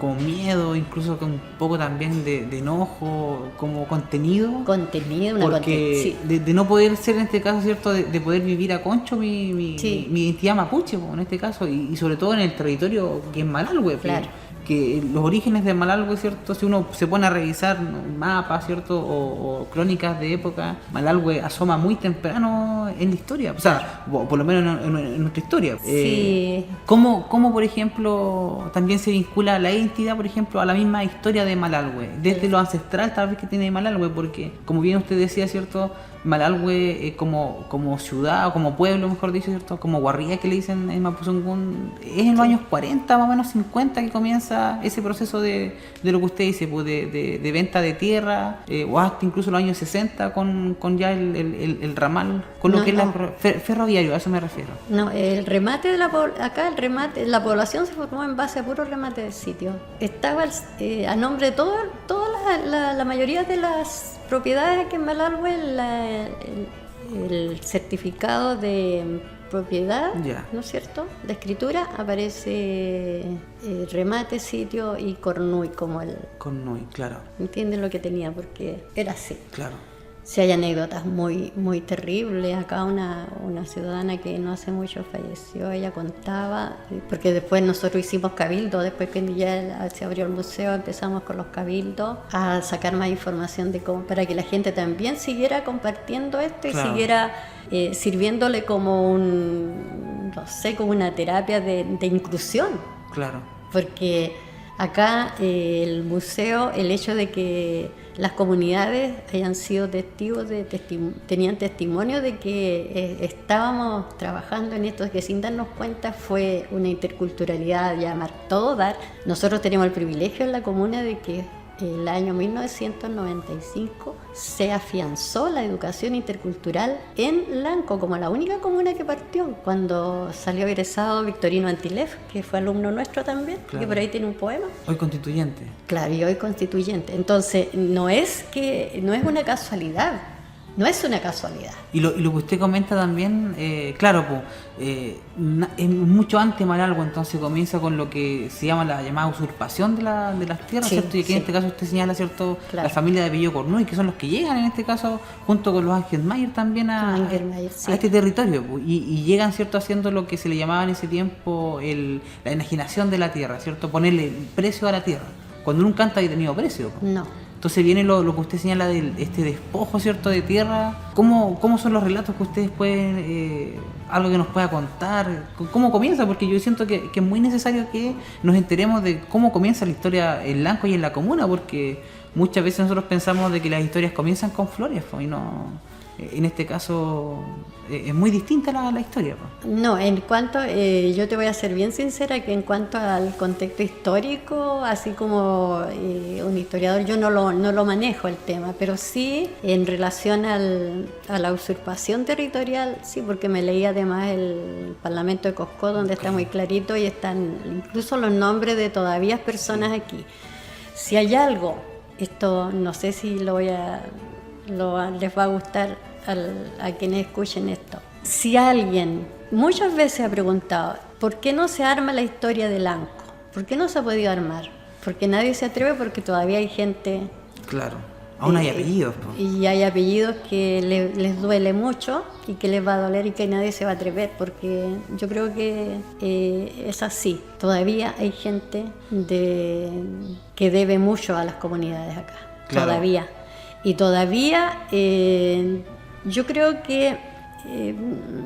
como miedo, incluso con un poco también de enojo, como contenido, porque de no poder ser en este caso, cierto, de poder vivir a concho mi identidad mapuche, en este caso, y sobre todo en el territorio que es Malalhue, claro. Que los orígenes de Malalhue, cierto, si uno se pone a revisar mapas, cierto, o crónicas de época, Malalhue asoma muy temprano en la historia, o sea, por lo menos en nuestra historia. Sí. ¿Cómo, por ejemplo, también se vincula la identidad, por ejemplo, a la misma historia de Malalhue, desde lo ancestral tal vez que tiene Malalhue? Porque, como bien usted decía, cierto, Malalhue como ciudad, o como pueblo, mejor dicho, cierto, como guarría que le dicen en Mapuzungún, es en los años 40, más o menos 50, que comienza ese proceso de lo que usted dice, pues de venta de tierra, o hasta incluso los años 60 con ya el ramal, con lo que es ferroviario, a eso me refiero. No, el remate la población se formó en base a puro remate del sitio. Estaba a nombre de toda la mayoría de las propiedades que en Malalhue, el certificado de propiedad, ¿no es cierto?, de escritura, aparece remate, sitio y Cornuy como el... Cornuy, claro. ¿Entienden lo que tenía? Porque era así. Claro. Si hay anécdotas muy, muy terribles. Acá una ciudadana que no hace mucho falleció, ella contaba, porque después nosotros hicimos cabildo, después que ya se abrió el museo empezamos con los cabildos a sacar más información de cómo, para que la gente también siguiera compartiendo esto y siguiera sirviéndole como como una terapia de inclusión. Claro. Porque Acá el museo, el hecho de que las comunidades hayan sido testigos, tenían testimonio de que estábamos trabajando en esto, que sin darnos cuenta fue una interculturalidad, llamar todo dar. Nosotros tenemos el privilegio en la comuna de que el año 1995 se afianzó la educación intercultural en Lanco como la única comuna que partió cuando salió egresado Victorino Antilef, que fue alumno nuestro también, Claro. que por ahí tiene un poema. Hoy constituyente. Claro, y hoy constituyente. Entonces, no es una casualidad, no es una casualidad. Y lo que usted comenta también, claro, es mucho antes Maralgo, entonces comienza con lo que se llama la llamada usurpación de las tierras, Sí, ¿cierto? Y aquí sí. en este caso usted señala, ¿cierto? Claro. La familia de Bello Cornuy, que son los que llegan en este caso, junto con los Angelmayer también a Angelmayer, sí. este territorio, y llegan, ¿cierto? Haciendo lo que se le llamaba en ese tiempo la enajenación de la tierra, ¿cierto? Ponerle precio a la tierra, cuando nunca antes había tenido precio. No. Entonces viene lo que usted señala de este despojo, ¿cierto?, de tierra. ¿Cómo son los relatos que ustedes pueden, algo que nos pueda contar? ¿Cómo comienza? Porque yo siento que es muy necesario que nos enteremos de cómo comienza la historia en Lanco y en la comuna, porque muchas veces nosotros pensamos de que las historias comienzan con flores, y no. En este caso es muy distinta la historia. No, en cuanto, yo te voy a ser bien sincera que en cuanto al contexto histórico, así como un historiador, yo no lo manejo el tema, pero sí en relación a la usurpación territorial, sí, porque me leí además el Parlamento de Cosco, donde está muy clarito y están incluso los nombres de todavía personas aquí. Si hay algo, esto no sé si les va a gustar a quienes escuchen esto. Si alguien muchas veces ha preguntado ¿por qué no se arma la historia de Lanco? ¿Por qué no se ha podido armar? Porque nadie se atreve, porque todavía hay gente... Claro, aún hay apellidos. Y hay apellidos que les duele mucho y que les va a doler y que nadie se va a atrever, porque yo creo que es así. Todavía hay gente que debe mucho a las comunidades acá. Claro. Todavía. Y todavía yo creo que,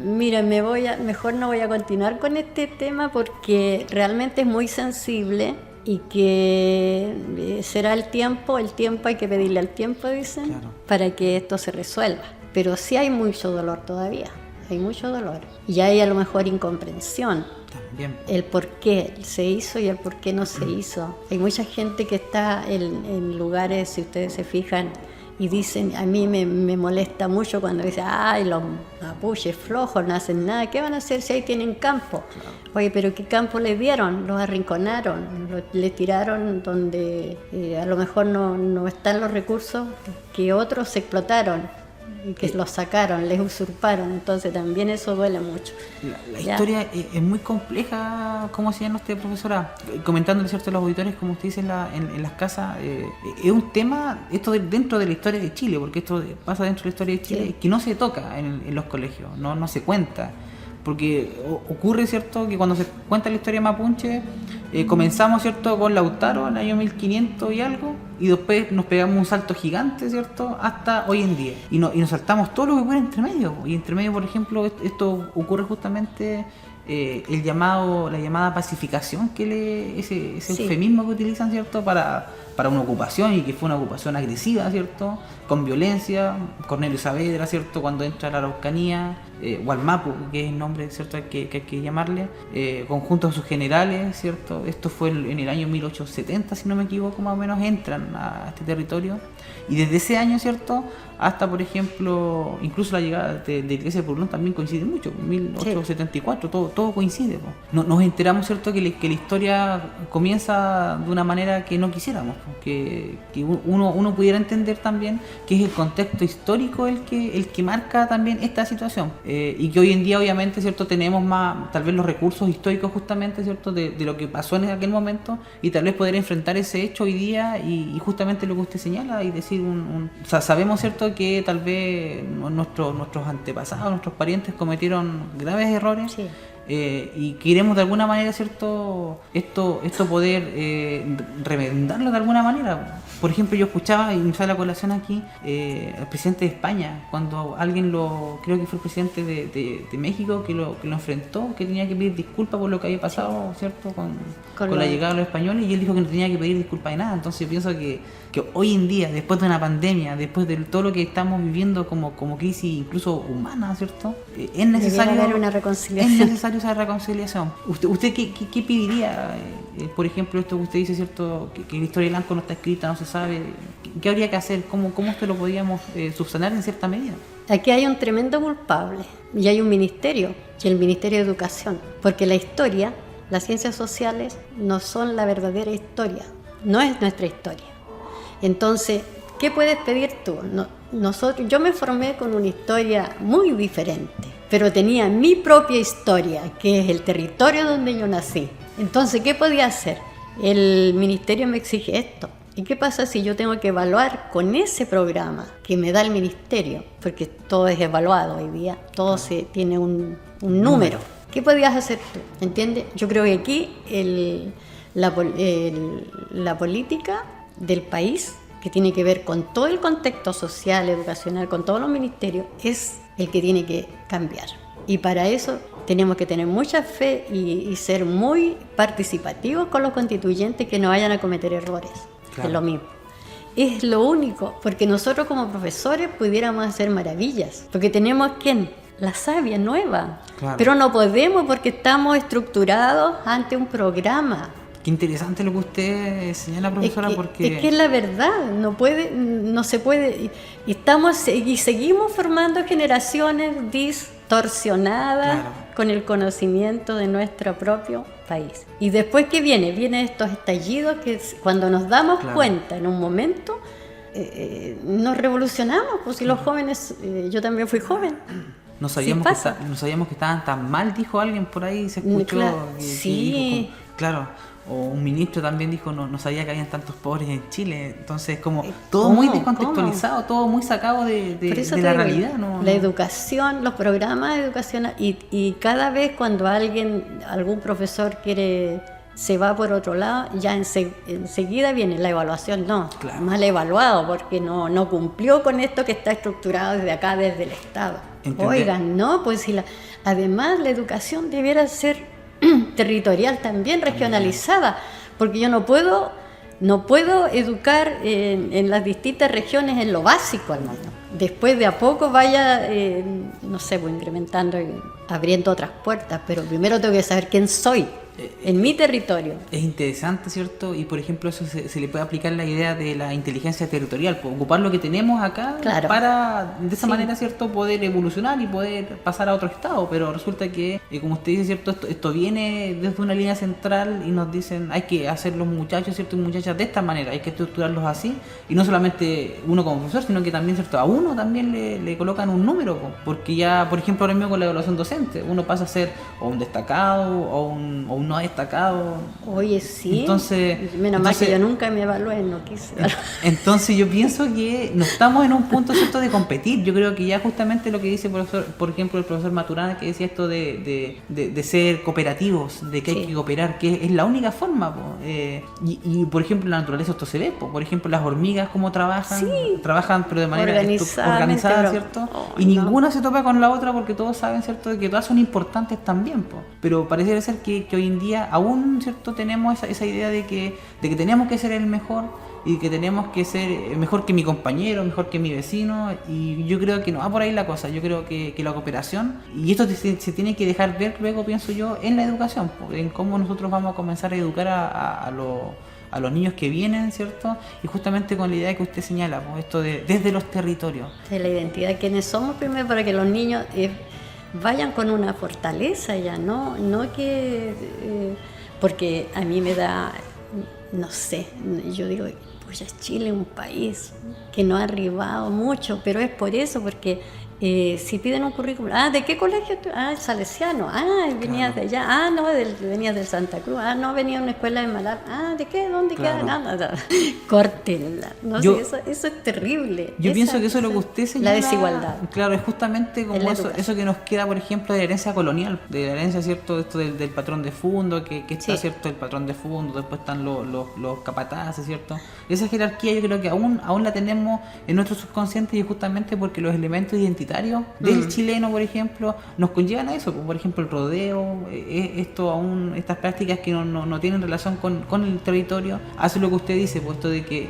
mira, mejor no voy a continuar con este tema porque realmente es muy sensible y que será el tiempo hay que pedirle al tiempo, dicen, Claro. para que esto se resuelva. Pero sí hay mucho dolor todavía, hay mucho dolor. Y hay a lo mejor incomprensión. También. El por qué se hizo y el por qué no se hizo. Hay mucha gente que está en lugares, si ustedes se fijan, y dicen, a mí me molesta mucho cuando dicen, ay, los mapuches flojos, no hacen nada, ¿qué van a hacer si ahí tienen campo? Claro. Oye, pero ¿qué campo les dieron? Los arrinconaron, les tiraron donde a lo mejor no están los recursos que otros explotaron y que los sacaron, les usurparon, entonces también eso duele mucho. La Ya. historia es muy compleja, como señala usted, profesora, comentándole, ¿cierto?, a los auditores, como usted dice en las casas, es un tema, esto dentro de la historia de Chile, porque esto pasa dentro de la historia de Chile, Sí. que no se toca en los colegios, no se cuenta. Porque ocurre, ¿cierto?, que cuando se cuenta la historia mapuche, comenzamos, ¿cierto?, con Lautaro en el año 1500 y algo, y después nos pegamos un salto gigante, ¿cierto?, hasta hoy en día. Y nos saltamos todo lo que ocurre entre medio. Y entre medio, por ejemplo, esto ocurre justamente la llamada pacificación, ese Sí. eufemismo que utilizan, ¿cierto?, para una ocupación, y que fue una ocupación agresiva, ¿cierto?, con violencia. Cornelio Saavedra, ¿cierto?, cuando entra a la Araucanía, Gualmapu, que es el nombre, ¿cierto?, que hay que llamarle, conjunto de sus generales, ¿cierto? Esto fue en el año 1870, si no me equivoco, más o menos, entran a este territorio, y desde ese año, ¿cierto?, hasta, por ejemplo, incluso la llegada de la iglesia de Purlón también coincide mucho, 1874, todo coincide. Nos enteramos, ¿cierto?, que la historia comienza de una manera que no quisiéramos, que uno pudiera entender también que es el contexto histórico el que marca también esta situación, y que hoy en día, obviamente, ¿cierto?, tenemos más, tal vez, los recursos históricos, justamente, ¿cierto?, de lo que pasó en aquel momento, y tal vez poder enfrentar ese hecho hoy día, y justamente lo que usted señala, y decir o sea, sabemos, ¿cierto?, que tal vez nuestros antepasados, nuestros parientes cometieron graves errores, Sí. y queremos de alguna manera, ¿cierto?, esto poder revendarlo de alguna manera. Por ejemplo, yo escuchaba, y me sale la colación aquí, el presidente de España, cuando alguien creo que fue el presidente de México, que lo enfrentó, que tenía que pedir disculpas por lo que había pasado, ¿cierto?, con la llegada de los españoles, y él dijo que no tenía que pedir disculpas de nada. Entonces yo pienso que hoy en día, después de una pandemia, después de todo lo que estamos viviendo como crisis incluso humana, ¿cierto?, es necesario haber una reconciliación. Es necesario esa reconciliación. ¿Usted qué pediría? Por ejemplo, esto que usted dice, ¿cierto?, que la historia de Lanco no está escrita, no se sabe. ¿Qué habría que hacer? ¿Cómo esto lo podríamos subsanar en cierta medida? Aquí hay un tremendo culpable y hay un ministerio, y el Ministerio de Educación, porque la historia, las ciencias sociales no son la verdadera historia, no es nuestra historia. Entonces, ¿qué puedes pedir tú? Yo me formé con una historia muy diferente, pero tenía mi propia historia, que es el territorio donde yo nací. Entonces, ¿qué podía hacer? El ministerio me exige esto. ¿Y qué pasa si yo tengo que evaluar con ese programa que me da el ministerio? Porque todo es evaluado hoy día, todo tiene un número. ¿Qué podías hacer tú? ¿Entiendes? Yo creo que aquí la política del país, que tiene que ver con todo el contexto social, educacional, con todos los ministerios, es el que tiene que cambiar. Y para eso tenemos que tener mucha fe y ser muy participativos con los constituyentes, que no vayan a cometer errores. Claro. Es lo mismo. Es lo único, porque nosotros como profesores pudiéramos hacer maravillas, porque tenemos la savia nueva, claro. Pero no podemos porque estamos estructurados ante un programa. Qué interesante lo que usted señala, profesora, porque... Es que es la verdad, no se puede, y seguimos formando generaciones distorsionadas, claro, con el conocimiento de nuestro propio país. Y después, ¿qué viene? Vienen estos estallidos que cuando nos damos, claro, cuenta en un momento, nos revolucionamos, pues si los jóvenes, yo también fui joven. No sabíamos que estaban tan mal, dijo alguien por ahí, se escuchó. Claro, sí. Claro. O un ministro también dijo, no sabía que habían tantos pobres en Chile. Entonces, como todo muy descontextualizado, todo muy sacado de la realidad. La educación, los programas de educación, y cada vez cuando algún profesor se va por otro lado, ya enseguida viene la evaluación. Claro, mal evaluado porque no cumplió con esto que está estructurado desde acá, desde el Estado. Oigan, pues además la educación debiera ser territorial también, regionalizada, porque yo no puedo educar en las distintas regiones en lo básico al menos. Después de a poco vaya, incrementando y abriendo otras puertas, pero primero tengo que saber quién soy en mi territorio. Es interesante, ¿cierto? Y por ejemplo eso se le puede aplicar la idea de la inteligencia territorial, ocupar lo que tenemos acá, claro, para de esa manera, ¿cierto?, poder evolucionar y poder pasar a otro estado. Pero resulta que, como usted dice, ¿cierto?, esto viene desde una línea central y nos dicen hay que hacer los muchachos, ¿cierto?, y muchachas de esta manera, hay que estructurarlos así, y no solamente uno como profesor, sino que también, ¿cierto?, a uno también le colocan un número, porque ya, por ejemplo, ahora mismo con la evaluación docente, uno pasa a ser o un destacado o un no destacado. Oye, sí. Entonces, menos mal que yo nunca me evalué, no quise. Entonces yo pienso que no estamos en un punto, ¿cierto?, de competir. Yo creo que ya justamente lo que dice por ejemplo, el profesor Maturana, que decía esto de ser cooperativos, de que hay que cooperar, que es la única forma. Y por ejemplo, en la naturaleza esto se ve. Por ejemplo, las hormigas, cómo trabajan, pero de manera organizada, ¿cierto? Y ninguna se topa con la otra, porque todos saben, ¿cierto?, de que todas son importantes también. Pero parece ser que hoy en día aún, ¿cierto?, tenemos esa idea de que tenemos que ser el mejor y que tenemos que ser mejor que mi compañero, mejor que mi vecino, y yo creo que no va por ahí la cosa. Yo creo que la cooperación, y esto se tiene que dejar ver luego, pienso yo, en la educación, en cómo nosotros vamos a comenzar a educar a los niños que vienen, ¿cierto? Y justamente con la idea que usted señala, esto desde los territorios. De la identidad, quiénes somos primero, para que los niños vayan con una fortaleza ya, no que... porque a mí me da, no sé, yo digo, pues Chile es un país que no ha arribado mucho, pero es por eso, porque Si piden un currículum, ¿de qué colegio tú? El Salesiano, venías de allá, no, venías del Santa Cruz, no, venía de una escuela de Malar, ¿de qué? ¿Dónde queda? Nada. Córtela, no sé, eso es terrible. Yo pienso que eso es lo que usted señala. La desigualdad. Claro, es justamente como eso que nos queda, por ejemplo, de la herencia colonial, de la herencia, ¿cierto? Esto del patrón de fondo, que está, ¿cierto? El patrón de fondo, después están los capataces, ¿cierto? Esa jerarquía yo creo que aún la tenemos en nuestro subconsciente, y es justamente porque los elementos identitarios del chileno, por ejemplo, nos conllevan a eso. Por ejemplo, el rodeo, estas prácticas que no tienen relación con el territorio, hace lo que usted dice, puesto de que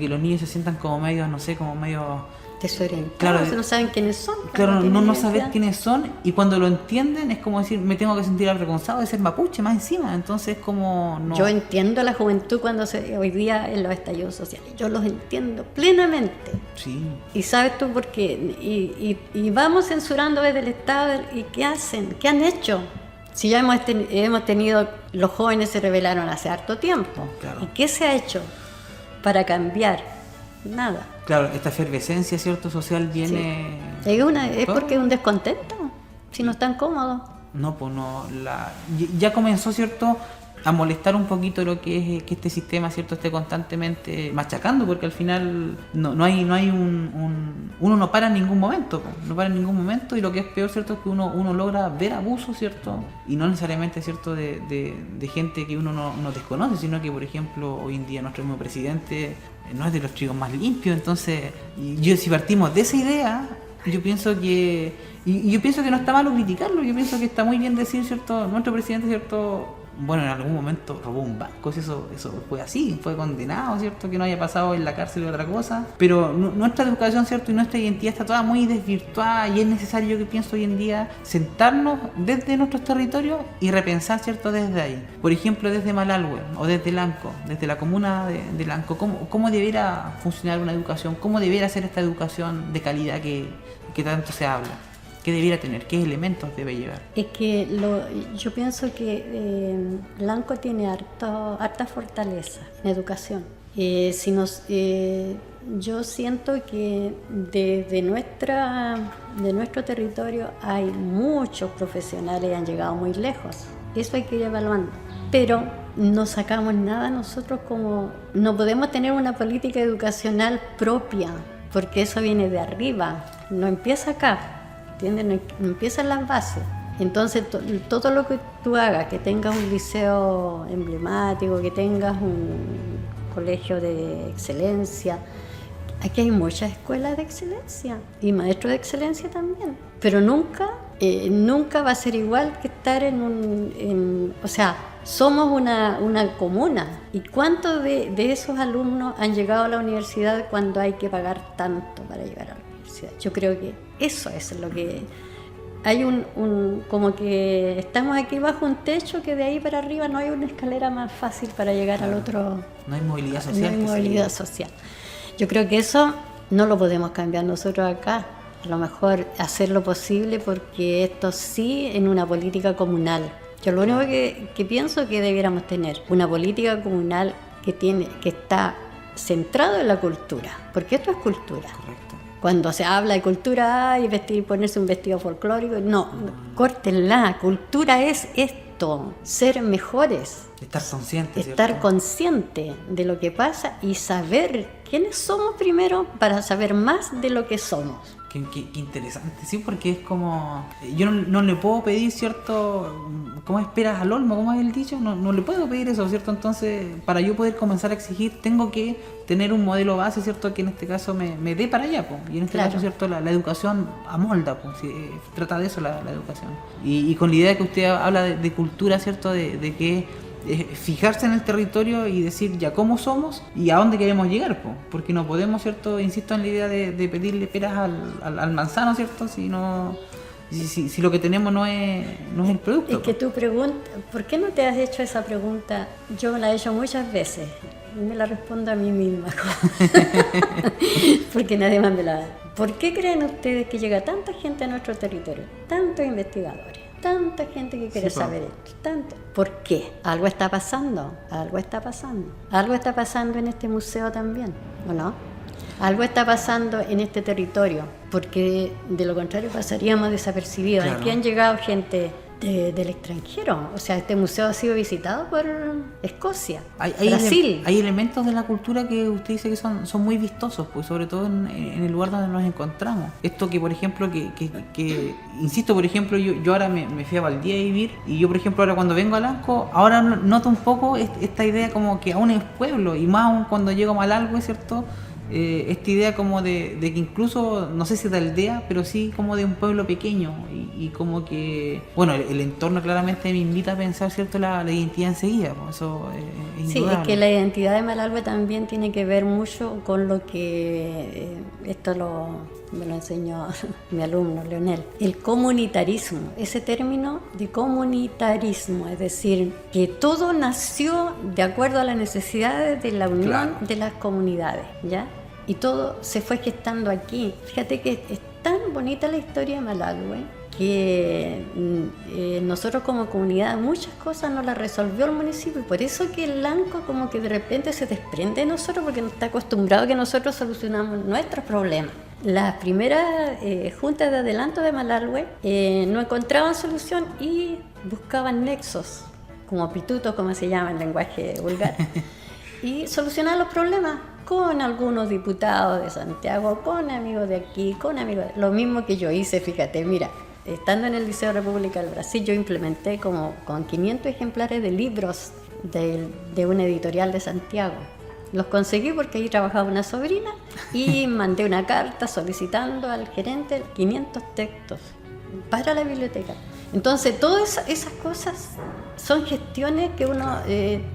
los niños se sientan como medio, no sé, como medio desorientados, claro, no saben quiénes son. Claro, no saber quiénes son, y cuando lo entienden es como decir, me tengo que sentir avergonzado de ser mapuche más encima, entonces como no. Yo entiendo a la juventud hoy día en los estallidos sociales, yo los entiendo plenamente. Sí. Y sabes tú por qué, y vamos censurando desde el Estado, y ¿qué hacen? ¿Qué han hecho? Si ya hemos tenido, los jóvenes se rebelaron hace harto tiempo. Claro. ¿Y qué se ha hecho para cambiar? Nada. Claro, esta efervescencia, ¿cierto?, social viene. Sí. Es porque es un descontento, si no están cómodos. No, pues no. Ya comenzó, ¿cierto?, a molestar un poquito lo que es que este sistema, ¿cierto?, esté constantemente machacando, porque al final no hay uno no para en ningún momento, no para en ningún momento, y lo que es peor, ¿cierto?, es que uno logra ver abusos, ¿cierto?, y no necesariamente, ¿cierto?, de gente que uno no desconoce, sino que, por ejemplo, hoy en día nuestro mismo presidente no es de los chicos más limpios. Entonces, si partimos de esa idea, yo pienso que no está malo criticarlo, yo pienso que está muy bien decir, ¿cierto?, nuestro presidente, ¿cierto?, bueno, en algún momento robó un banco, si eso fue así, fue condenado, ¿cierto?, que no haya pasado en la cárcel o otra cosa, pero nuestra educación, ¿cierto?, y nuestra identidad está toda muy desvirtuada, y es necesario, que pienso hoy en día, sentarnos desde nuestros territorios y repensar, ¿cierto?, desde ahí. Por ejemplo, desde Malalhue o desde Lanco, desde la comuna de Lanco, ¿cómo debiera funcionar una educación? ¿Cómo debiera ser esta educación de calidad que tanto se habla? ¿Qué debiera tener? ¿Qué elementos debe llevar? Es que yo pienso que Lanco tiene harta fortaleza en educación. Yo siento que de nuestro territorio hay muchos profesionales que han llegado muy lejos. Eso hay que ir evaluando. Pero no sacamos nada nosotros, no podemos tener una política educacional propia, porque eso viene de arriba, no empieza acá. ¿Entiendes? No empiezan las bases. Entonces, todo lo que tú hagas, que tengas un liceo emblemático, que tengas un colegio de excelencia, aquí hay muchas escuelas de excelencia y maestros de excelencia también, pero nunca va a ser igual que estar o sea, somos una comuna. ¿Y cuántos de esos alumnos han llegado a la universidad cuando hay que pagar tanto para llegar a la universidad? Yo creo que eso es lo que hay como que estamos aquí bajo un techo, que de ahí para arriba no hay una escalera más fácil para llegar al otro. No hay movilidad social. No hay movilidad social. Yo creo que eso no lo podemos cambiar nosotros acá. A lo mejor hacer lo posible, porque esto sí en una política comunal. Yo lo único que pienso que debiéramos tener una política comunal que está centrado en la cultura, porque esto es cultura. Correcto. Cuando se habla de cultura, ponerse un vestido folclórico, no, córtenla. Cultura es esto, ser mejores. Estar consciente, Estar ¿cierto? consciente de lo que pasa y saber quiénes somos primero, para saber más de lo que somos. Qué interesante, sí, porque es como... Yo no le puedo pedir, ¿cierto? ¿Cómo esperas al olmo? ¿Cómo es el dicho? No le puedo pedir eso, ¿cierto? Entonces, para yo poder comenzar a exigir, tengo que tener un modelo base, ¿cierto? Que en este caso me dé para allá, pues. Y en este caso, ¿cierto? La educación amolda, pues. Trata de eso la educación. Y con la idea que usted habla de cultura, ¿cierto? De que fijarse en el territorio y decir ya cómo somos y a dónde queremos llegar, porque no podemos, ¿cierto? Insisto en la idea de pedirle peras al manzano, ¿cierto? Si lo que tenemos no es el producto. Es que tú preguntas, ¿por qué no te has hecho esa pregunta? Yo me la he hecho muchas veces y me la respondo a mí misma. Porque nadie más me la da. ¿Por qué creen ustedes que llega tanta gente a nuestro territorio? Tantos investigadores, tanta gente que quiere saber esto, tanto. ¿Por qué? Algo está pasando en este museo también, ¿o no? algo está pasando en este territorio, porque de lo contrario pasaríamos desapercibidos. Claro. Aquí han llegado gente del extranjero, o sea, este museo ha sido visitado por Escocia, Brasil. Hay elementos de la cultura que usted dice que son muy vistosos, pues sobre todo en el lugar donde nos encontramos. Esto que, por ejemplo, que insisto, por ejemplo, yo ahora me fui a Valdía a vivir, y yo, por ejemplo, ahora cuando vengo a Lanco, ahora noto un poco esta idea como que aún es pueblo, y más aún cuando llego a Malalhue, ¿cierto? Esta idea como de que incluso, no sé si de aldea, pero sí como de un pueblo pequeño, y como que, bueno, el entorno claramente me invita a pensar, ¿cierto?, la identidad enseguida, pues eso es indudable. Sí, es que la identidad de Malalhue también tiene que ver mucho con lo que, me lo enseñó mi alumno Leonel, el comunitarismo, ese término de comunitarismo, es decir, que todo nació de acuerdo a las necesidades de la unión, claro, de las comunidades, ¿ya? Y todo se fue gestando aquí. Fíjate que es tan bonita la historia de Malalhue que nosotros como comunidad muchas cosas nos las resolvió el municipio, y por eso que el Lanco como que de repente se desprende de nosotros, porque no está acostumbrado a que nosotros solucionamos nuestros problemas. Las primeras juntas de adelanto de Malalhue no encontraban solución y buscaban nexos, como pitutos, como se llama en lenguaje vulgar, y solucionaban los problemas con algunos diputados de Santiago, con amigos de aquí, con amigos de... Lo mismo que yo hice, fíjate, mira, estando en el Liceo República del Brasil, yo implementé como con 500 ejemplares de libros de una editorial de Santiago. Los conseguí porque ahí trabajaba una sobrina, y mandé una carta solicitando al gerente 500 textos para la biblioteca. Entonces, todas esas cosas son gestiones que uno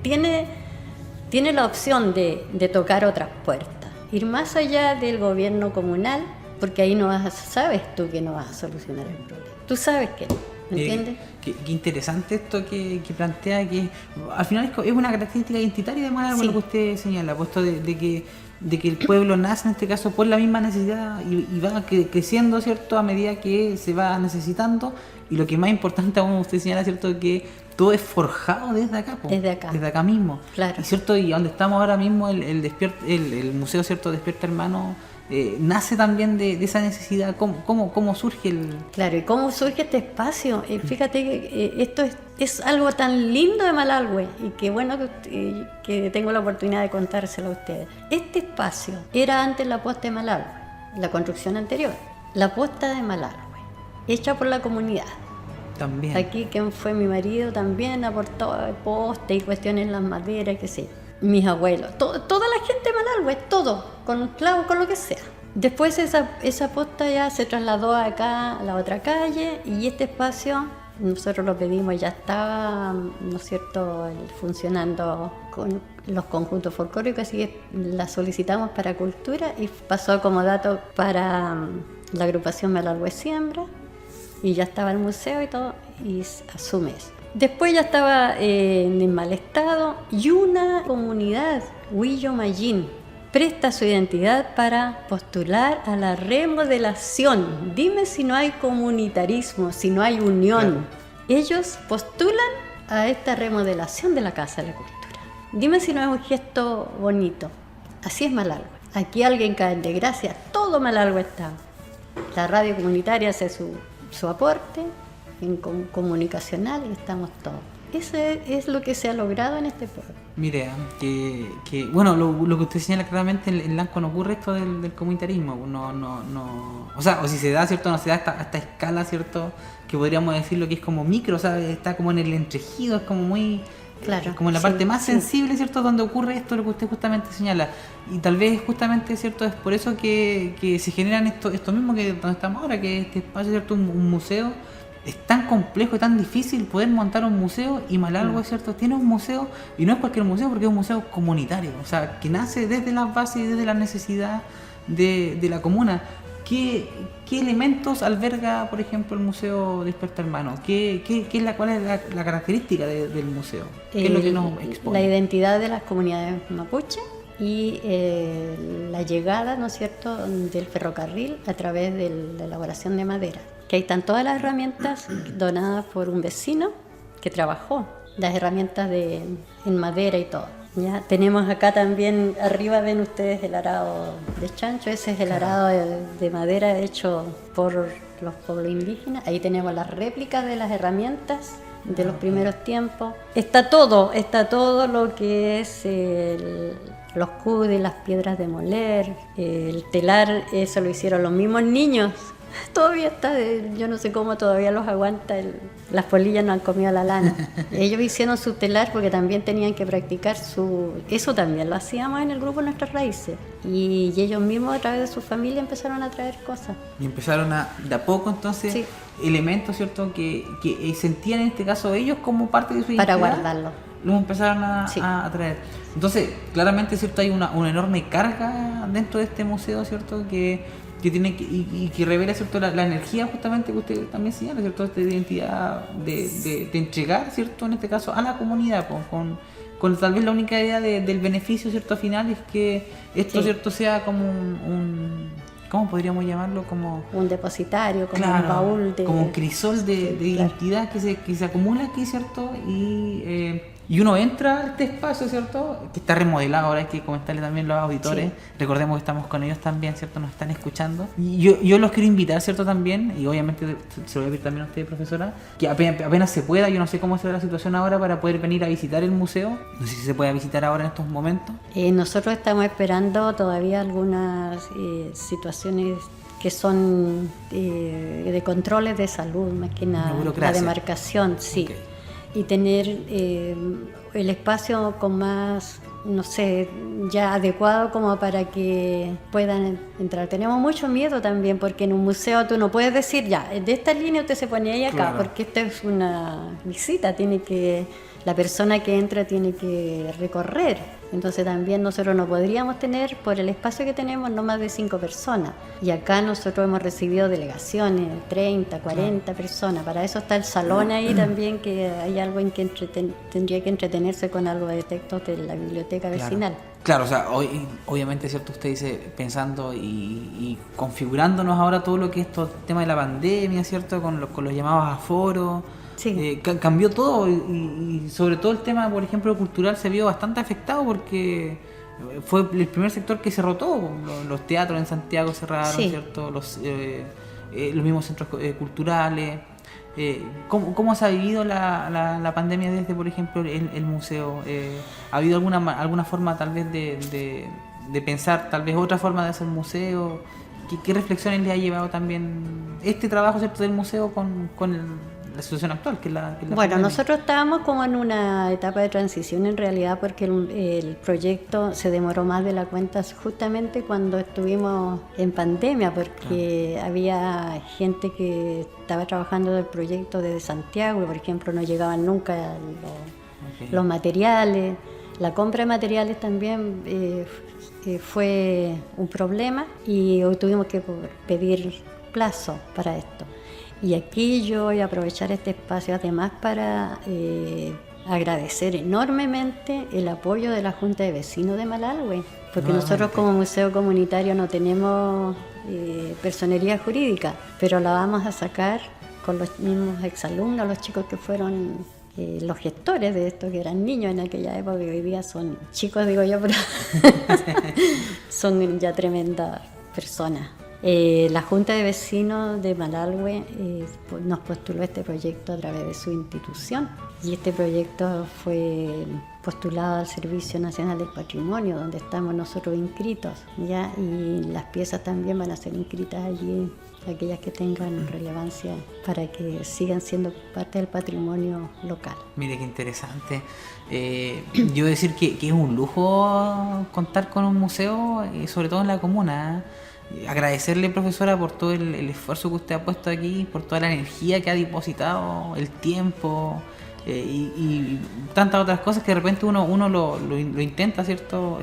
tiene la opción de tocar otras puertas, ir más allá del gobierno comunal, porque ahí sabes tú que no vas a solucionar el problema. Tú sabes que no, ¿me entiendes? Qué interesante esto que plantea, que al final es una característica identitaria de Malalhue, sí, lo que usted señala, puesto de que el pueblo nace en este caso por la misma necesidad y va creciendo, ¿cierto?, a medida que se va necesitando, y lo que es más importante aún, usted señala, ¿cierto?, que todo es forjado desde acá, desde acá mismo, claro. Y cierto, y donde estamos ahora mismo, el museo, ¿cierto?, Despierta Hermano, nace también de esa necesidad. ¿Cómo surge el...? Claro, y cómo surge este espacio. Fíjate que esto es algo tan lindo de Malalhue, y que bueno que tengo la oportunidad de contárselo a ustedes. Este espacio era antes la posta de Malalhue, la construcción anterior, la posta de Malalhue, hecha por la comunidad. También. Aquí, quien fue mi marido, también aportó poste y cuestiones en las maderas, qué sé. Mis abuelos, toda la gente de Malalhue, todo, con clavos, con lo que sea. Después esa posta ya se trasladó acá a la otra calle, y este espacio nosotros lo pedimos, ya estaba, ¿no es cierto?, funcionando con los conjuntos folclóricos, así que la solicitamos para cultura y pasó como dato para la agrupación Malalhue Siembra, y ya estaba el museo y todo, y asume eso. Después ya estaba en mal estado, y una comunidad, Huillo Mayín, presta su identidad para postular a la remodelación. Dime si no hay comunitarismo, si no hay unión. Claro. Ellos postulan a esta remodelación de la Casa de la Cultura. Dime si no es un gesto bonito. Así es Malalhue. Aquí alguien cae en desgracia, todo Malalhue está. La radio comunitaria hace su aporte en comunicacional, y estamos todos. Eso es lo que se ha logrado en este pueblo. Mire, que bueno, lo que usted señala claramente, en Lanco no ocurre esto del comunitarismo, no, o sea, o si se da, ¿cierto?, no se da hasta escala, ¿cierto?, que podríamos decir lo que es como micro, o sea, está como en el entrejido, es como muy... Claro, como en la parte más sensible, ¿cierto?, donde ocurre esto, lo que usted justamente señala. Y tal vez justamente, ¿cierto?, es por eso que se generan esto mismo que donde estamos ahora, que este espacio, ¿cierto?, un museo. Es tan complejo y tan difícil poder montar un museo, y Malalhue, ¿cierto?, tiene un museo, y no es cualquier museo, porque es un museo comunitario, o sea, que nace desde las bases y desde la necesidad de la comuna. ¿Qué elementos alberga, por ejemplo, el Museo Despierta Hermano? ¿Cuál es la característica del museo? ¿Qué es lo que nos expone? La identidad de las comunidades mapuche y la llegada, ¿no es cierto?, del ferrocarril a través de la elaboración de madera. Que ahí están todas las herramientas donadas por un vecino que trabajó, las herramientas en madera y todo. Ya tenemos acá también, arriba ven ustedes el arado de chancho, ese es el arado de madera hecho por los pueblos indígenas. Ahí tenemos las réplicas de las herramientas de los primeros tiempos. Está todo lo que es los cudes, las piedras de moler, el telar, eso lo hicieron los mismos niños. Todavía está, yo no sé cómo todavía los aguanta, las polillas no han comido la lana. Ellos hicieron su telar porque también tenían que practicar eso también lo hacíamos en el grupo Nuestras Raíces. Y ellos mismos a través de su familia empezaron a traer cosas. Y empezaron de a poco entonces, Sí. elementos, ¿cierto? Que sentían en este caso ellos como parte de su identidad. Para guardarlo. Los empezaron Sí. a traer. Entonces, claramente, ¿cierto? Hay una enorme carga dentro de este museo, ¿cierto? Que tiene y que revela, ¿cierto? La energía justamente que usted también señala, ¿cierto? Esta identidad de entregar, ¿cierto? En este caso a la comunidad, con tal vez la única idea del beneficio, ¿cierto? Final es que esto, Sí. ¿cierto? Sea como ¿cómo podríamos llamarlo? Como Un depositario, como claro, un baúl de... como un crisol de claro. identidad que se acumula aquí, ¿cierto? Y uno entra a este espacio, ¿cierto? Que está remodelado, ahora hay que comentarle también a los auditores. Sí. Recordemos que estamos con ellos también, ¿cierto? Nos están escuchando. Y yo los quiero invitar, ¿cierto? También, y obviamente se lo voy a pedir también a usted, profesora, que apenas se pueda, yo no sé cómo será la situación ahora para poder venir a visitar el museo. No sé si se puede visitar ahora en estos momentos. Nosotros estamos esperando todavía algunas situaciones que son de controles de salud, más que nada, la burocracia. demarcación, sí. Ok. Y tener el espacio con más, no sé, ya adecuado como para que puedan entrar. Tenemos mucho miedo también porque en un museo tú no puedes decir, ya, de esta línea usted se pone ahí acá, Claro. porque esta es una visita, la persona que entra tiene que recorrer. Entonces también nosotros no podríamos tener, por el espacio que tenemos, no más de 5 personas. Y acá nosotros hemos recibido delegaciones, 30, 40 personas. Para eso está el salón ahí también, que hay algo en que tendría que entretenerse con algo de textos de la biblioteca vecinal. Claro, o sea, obviamente, ¿cierto? Usted dice, pensando y configurándonos ahora todo lo que es todo el tema de la pandemia, ¿cierto? Con los llamados aforos. Sí. Cambió todo y sobre todo el tema, por ejemplo, cultural se vio bastante afectado porque fue el primer sector que cerró todo. Los teatros en Santiago cerraron, Sí. ¿cierto? Los mismos centros culturales. ¿Cómo se ha vivido la pandemia desde, por ejemplo, el museo? ¿Ha habido alguna forma tal vez de pensar, tal vez otra forma de hacer museo? ¿Qué reflexiones le ha llevado también este trabajo, ¿cierto? Del museo con la situación actual, que es la Bueno, pandemia? nosotros estábamos como en una etapa de transición en realidad porque el proyecto se demoró más de la cuenta justamente cuando estuvimos en pandemia porque había gente que estaba trabajando del proyecto desde Santiago, por ejemplo, no llegaban nunca los materiales, la compra de materiales también fue un problema y hoy tuvimos que pedir plazo para esto. Y aquí yo voy a aprovechar este espacio además para agradecer enormemente el apoyo de la Junta de Vecinos de Malalhue, porque nosotros como museo comunitario no tenemos personería jurídica, pero la vamos a sacar con los mismos exalumnos, los chicos que fueron los gestores de esto, que eran niños en aquella época y hoy día son chicos, digo yo, pero son ya tremendas personas. La Junta de Vecinos de Malalhue nos postuló este proyecto a través de su institución y este proyecto fue postulado al Servicio Nacional del Patrimonio, donde estamos nosotros inscritos, ¿ya? Y las piezas también van a ser inscritas allí, aquellas que tengan relevancia para que sigan siendo parte del patrimonio local. Mire qué interesante. Yo decir que es un lujo contar con un museo, sobre todo en la comuna. Agradecerle, profesora, por todo el esfuerzo que usted ha puesto aquí, por toda la energía que ha depositado, el tiempo y tantas otras cosas que de repente uno lo intenta, ¿cierto?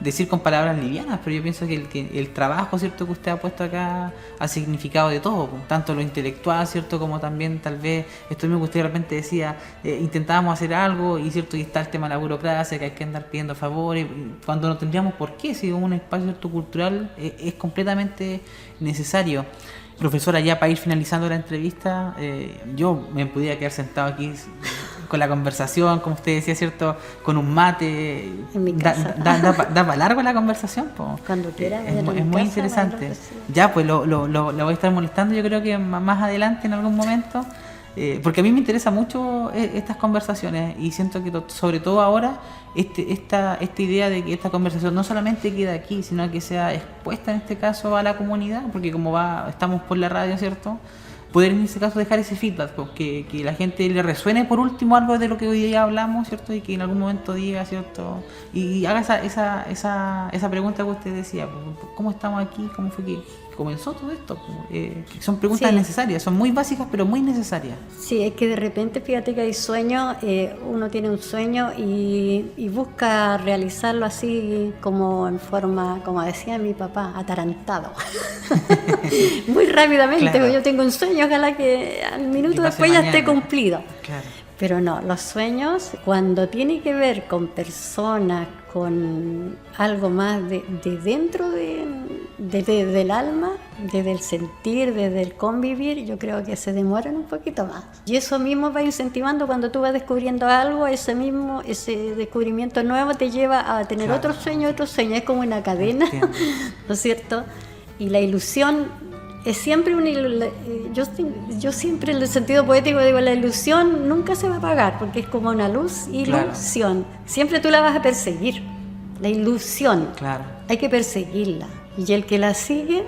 Decir con palabras livianas, pero yo pienso que el trabajo, ¿cierto?, que usted ha puesto acá ha significado de todo, tanto lo intelectual, ¿cierto?, como también tal vez esto mismo que usted de repente decía, intentábamos hacer algo y, ¿cierto?, y está el tema de la burocracia, que hay que andar pidiendo favores, cuando no tendríamos por qué, si un espacio, ¿cierto?, cultural es completamente necesario. Profesora, ya para ir finalizando la entrevista, yo me pudiera quedar sentado aquí con la conversación, como usted decía, ¿cierto? Con un mate. En mi casa. Da para largo la conversación, po. Cuando quiera. Es muy interesante. Ya, pues lo voy a estar molestando, yo creo que más adelante en algún momento. Porque a mí me interesa mucho estas conversaciones y siento que sobre todo ahora esta idea de que esta conversación no solamente queda aquí, sino que sea expuesta en este caso a la comunidad, porque como estamos por la radio, ¿cierto? Poder en ese caso dejar ese feedback, pues, que la gente le resuene por último algo de lo que hoy día hablamos, ¿cierto? Y que en algún momento diga, ¿cierto? Y haga esa pregunta que usted decía, pues, ¿cómo estamos aquí? ¿Cómo fue que comenzó todo esto? Son preguntas necesarias, son muy básicas pero muy necesarias. Sí, es que de repente fíjate que hay sueños, uno tiene un sueño y busca realizarlo así como en forma, como decía mi papá, atarantado. Muy rápidamente, claro. Yo tengo un sueño, ojalá que al minuto después ya esté cumplido. Claro. Pero no, los sueños, cuando tiene que ver con personas, con algo más de dentro del alma, desde el sentir, desde el convivir, yo creo que se demoran un poquito más. Y eso mismo va incentivando cuando tú vas descubriendo algo, ese descubrimiento nuevo te lleva a tener otro sueño, es como una cadena, ¿no es cierto? Y la ilusión es siempre yo siempre en el sentido poético digo, la ilusión nunca se va a apagar, porque es como una luz, ilusión. Claro. Siempre tú la vas a perseguir, la ilusión. Claro. Hay que perseguirla. Y el que la sigue,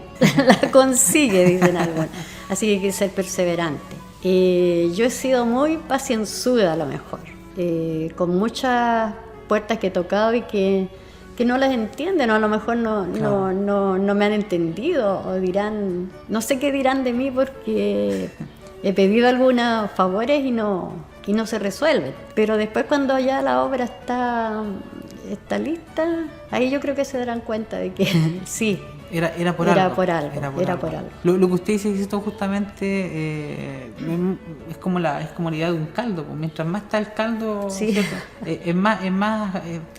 la consigue, dicen algunos. Así que hay que ser perseverante. Yo he sido muy pacienzuda a lo mejor, con muchas puertas que he tocado y que no las entienden, o a lo mejor no me han entendido, o dirán, no sé qué dirán de mí porque he pedido algunos favores y no se resuelven. Pero después cuando ya la obra está lista, ahí yo creo que se darán cuenta de que sí. Era por algo. Lo que usted dice es esto justamente es como la idea de un caldo, pues mientras más está el caldo, ¿cierto?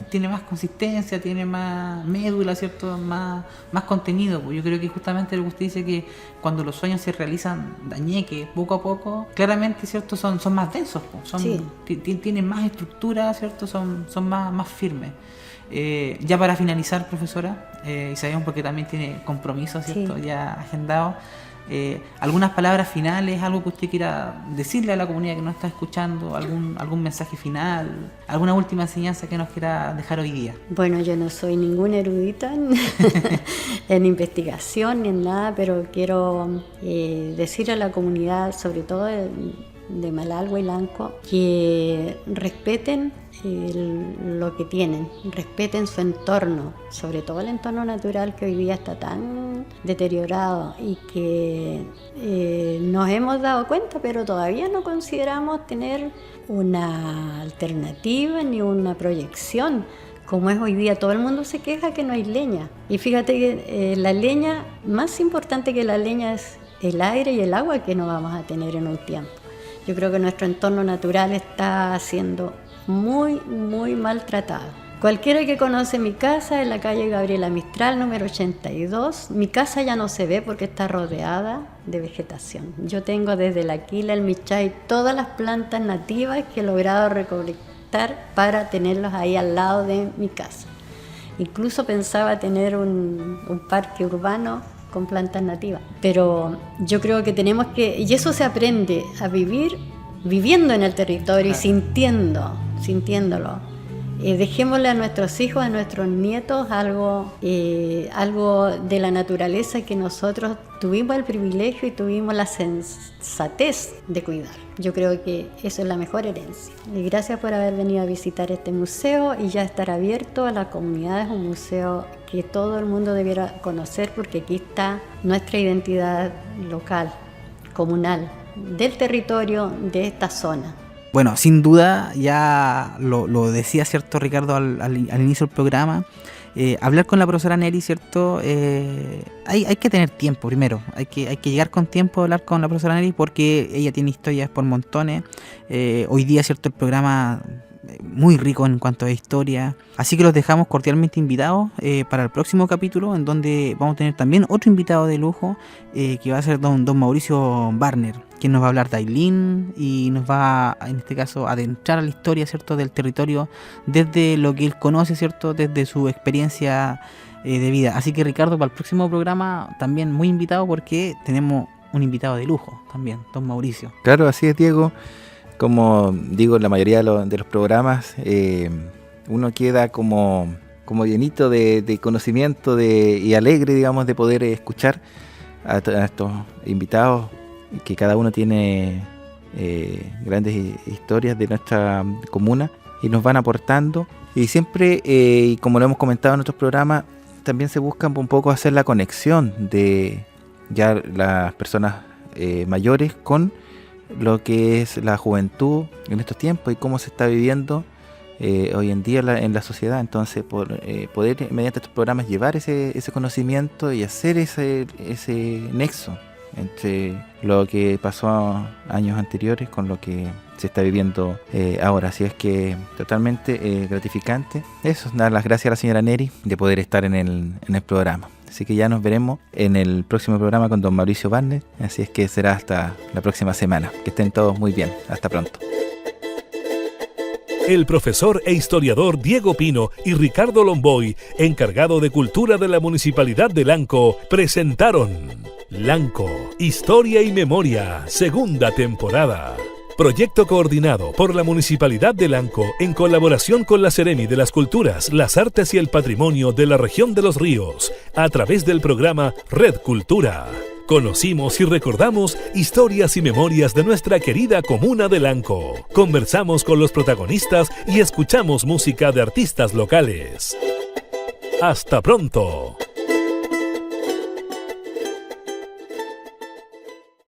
Tiene más consistencia, tiene más médula, ¿cierto? Más contenido, pues yo creo que justamente lo que usted dice, que cuando los sueños se realizan dañeque poco a poco, claramente, ¿cierto? Son más densos, pues, tienen más estructura, ¿cierto? Son más firmes. Ya para finalizar, profesora, y sabemos porque también tiene compromisos, ¿cierto? Ya agendados, algunas palabras finales, algo que usted quiera decirle a la comunidad que nos está escuchando, algún mensaje final, alguna última enseñanza que nos quiera dejar hoy día. Bueno, yo no soy ninguna erudita en investigación ni en nada, pero quiero decirle a la comunidad, sobre todo de Malalgüe y Lanco, que respeten lo que tienen, respeten su entorno, sobre todo el entorno natural que hoy día está tan deteriorado y que nos hemos dado cuenta, pero todavía no consideramos tener una alternativa ni una proyección. Como es hoy día, todo el mundo se queja que no hay leña. Y fíjate que la leña, más importante que la leña es el aire y el agua que no vamos a tener en un tiempo. Yo creo que nuestro entorno natural está siendo muy, muy maltratado. Cualquiera que conoce mi casa, en la calle Gabriela Mistral, número 82, mi casa ya no se ve porque está rodeada de vegetación. Yo tengo desde la quila, el michay, todas las plantas nativas que he logrado recolectar para tenerlos ahí al lado de mi casa. Incluso pensaba tener un parque urbano con plantas nativas, pero yo creo que tenemos que, y eso se aprende a vivir viviendo en el territorio y sintiéndolo. Dejémosle a nuestros hijos, a nuestros nietos algo de la naturaleza que nosotros tuvimos el privilegio y tuvimos la sensatez de cuidar. Yo creo que eso es la mejor herencia. Y gracias por haber venido a visitar este museo y ya estar abierto a la comunidad. Es un museo que todo el mundo debiera conocer porque aquí está nuestra identidad local, comunal, del territorio de esta zona. Bueno, sin duda, ya lo decía, ¿cierto, Ricardo, al inicio del programa, hablar con la profesora Neri, ¿cierto? Hay que tener tiempo primero, hay que llegar con tiempo a hablar con la profesora Neri porque ella tiene historias por montones. Hoy día, ¿cierto? El programa muy rico en cuanto a historia. Así que los dejamos cordialmente invitados para el próximo capítulo, en donde vamos a tener también otro invitado de lujo, que va a ser don Mauricio Barner, quien nos va a hablar de Ailín y nos va, en este caso, a adentrar a la historia, ¿cierto?, del territorio desde lo que él conoce, ¿cierto?, desde su experiencia de vida. Así que, Ricardo, para el próximo programa también muy invitado, porque tenemos un invitado de lujo también, don Mauricio. Claro, así es, Diego. Como digo, en la mayoría de los programas uno queda como llenito de conocimiento y alegre, digamos, de poder escuchar a estos invitados, que cada uno tiene grandes historias de nuestra comuna y nos van aportando. Y siempre, y como lo hemos comentado en nuestros programas, también se busca un poco hacer la conexión de ya las personas mayores con lo que es la juventud en estos tiempos y cómo se está viviendo hoy en día en la sociedad. Entonces, poder mediante estos programas llevar ese conocimiento y hacer ese nexo entre lo que pasó años anteriores con lo que se está viviendo ahora. Así es que totalmente gratificante. Eso, dar las gracias a la señora Neri de poder estar en el programa. Así que ya nos veremos en el próximo programa con don Mauricio Barner. Así es que será hasta la próxima semana. Que estén todos muy bien. Hasta pronto. El profesor e historiador Diego Pino y Ricardo Lomboy, encargado de Cultura de la Municipalidad de Lanco, presentaron Lanco, Historia y Memoria, segunda temporada. Proyecto coordinado por la Municipalidad de Lanco en colaboración con la Seremi de las Culturas, las Artes y el Patrimonio de la Región de los Ríos, a través del programa Red Cultura. Conocimos y recordamos historias y memorias de nuestra querida comuna de Lanco. Conversamos con los protagonistas y escuchamos música de artistas locales. ¡Hasta pronto!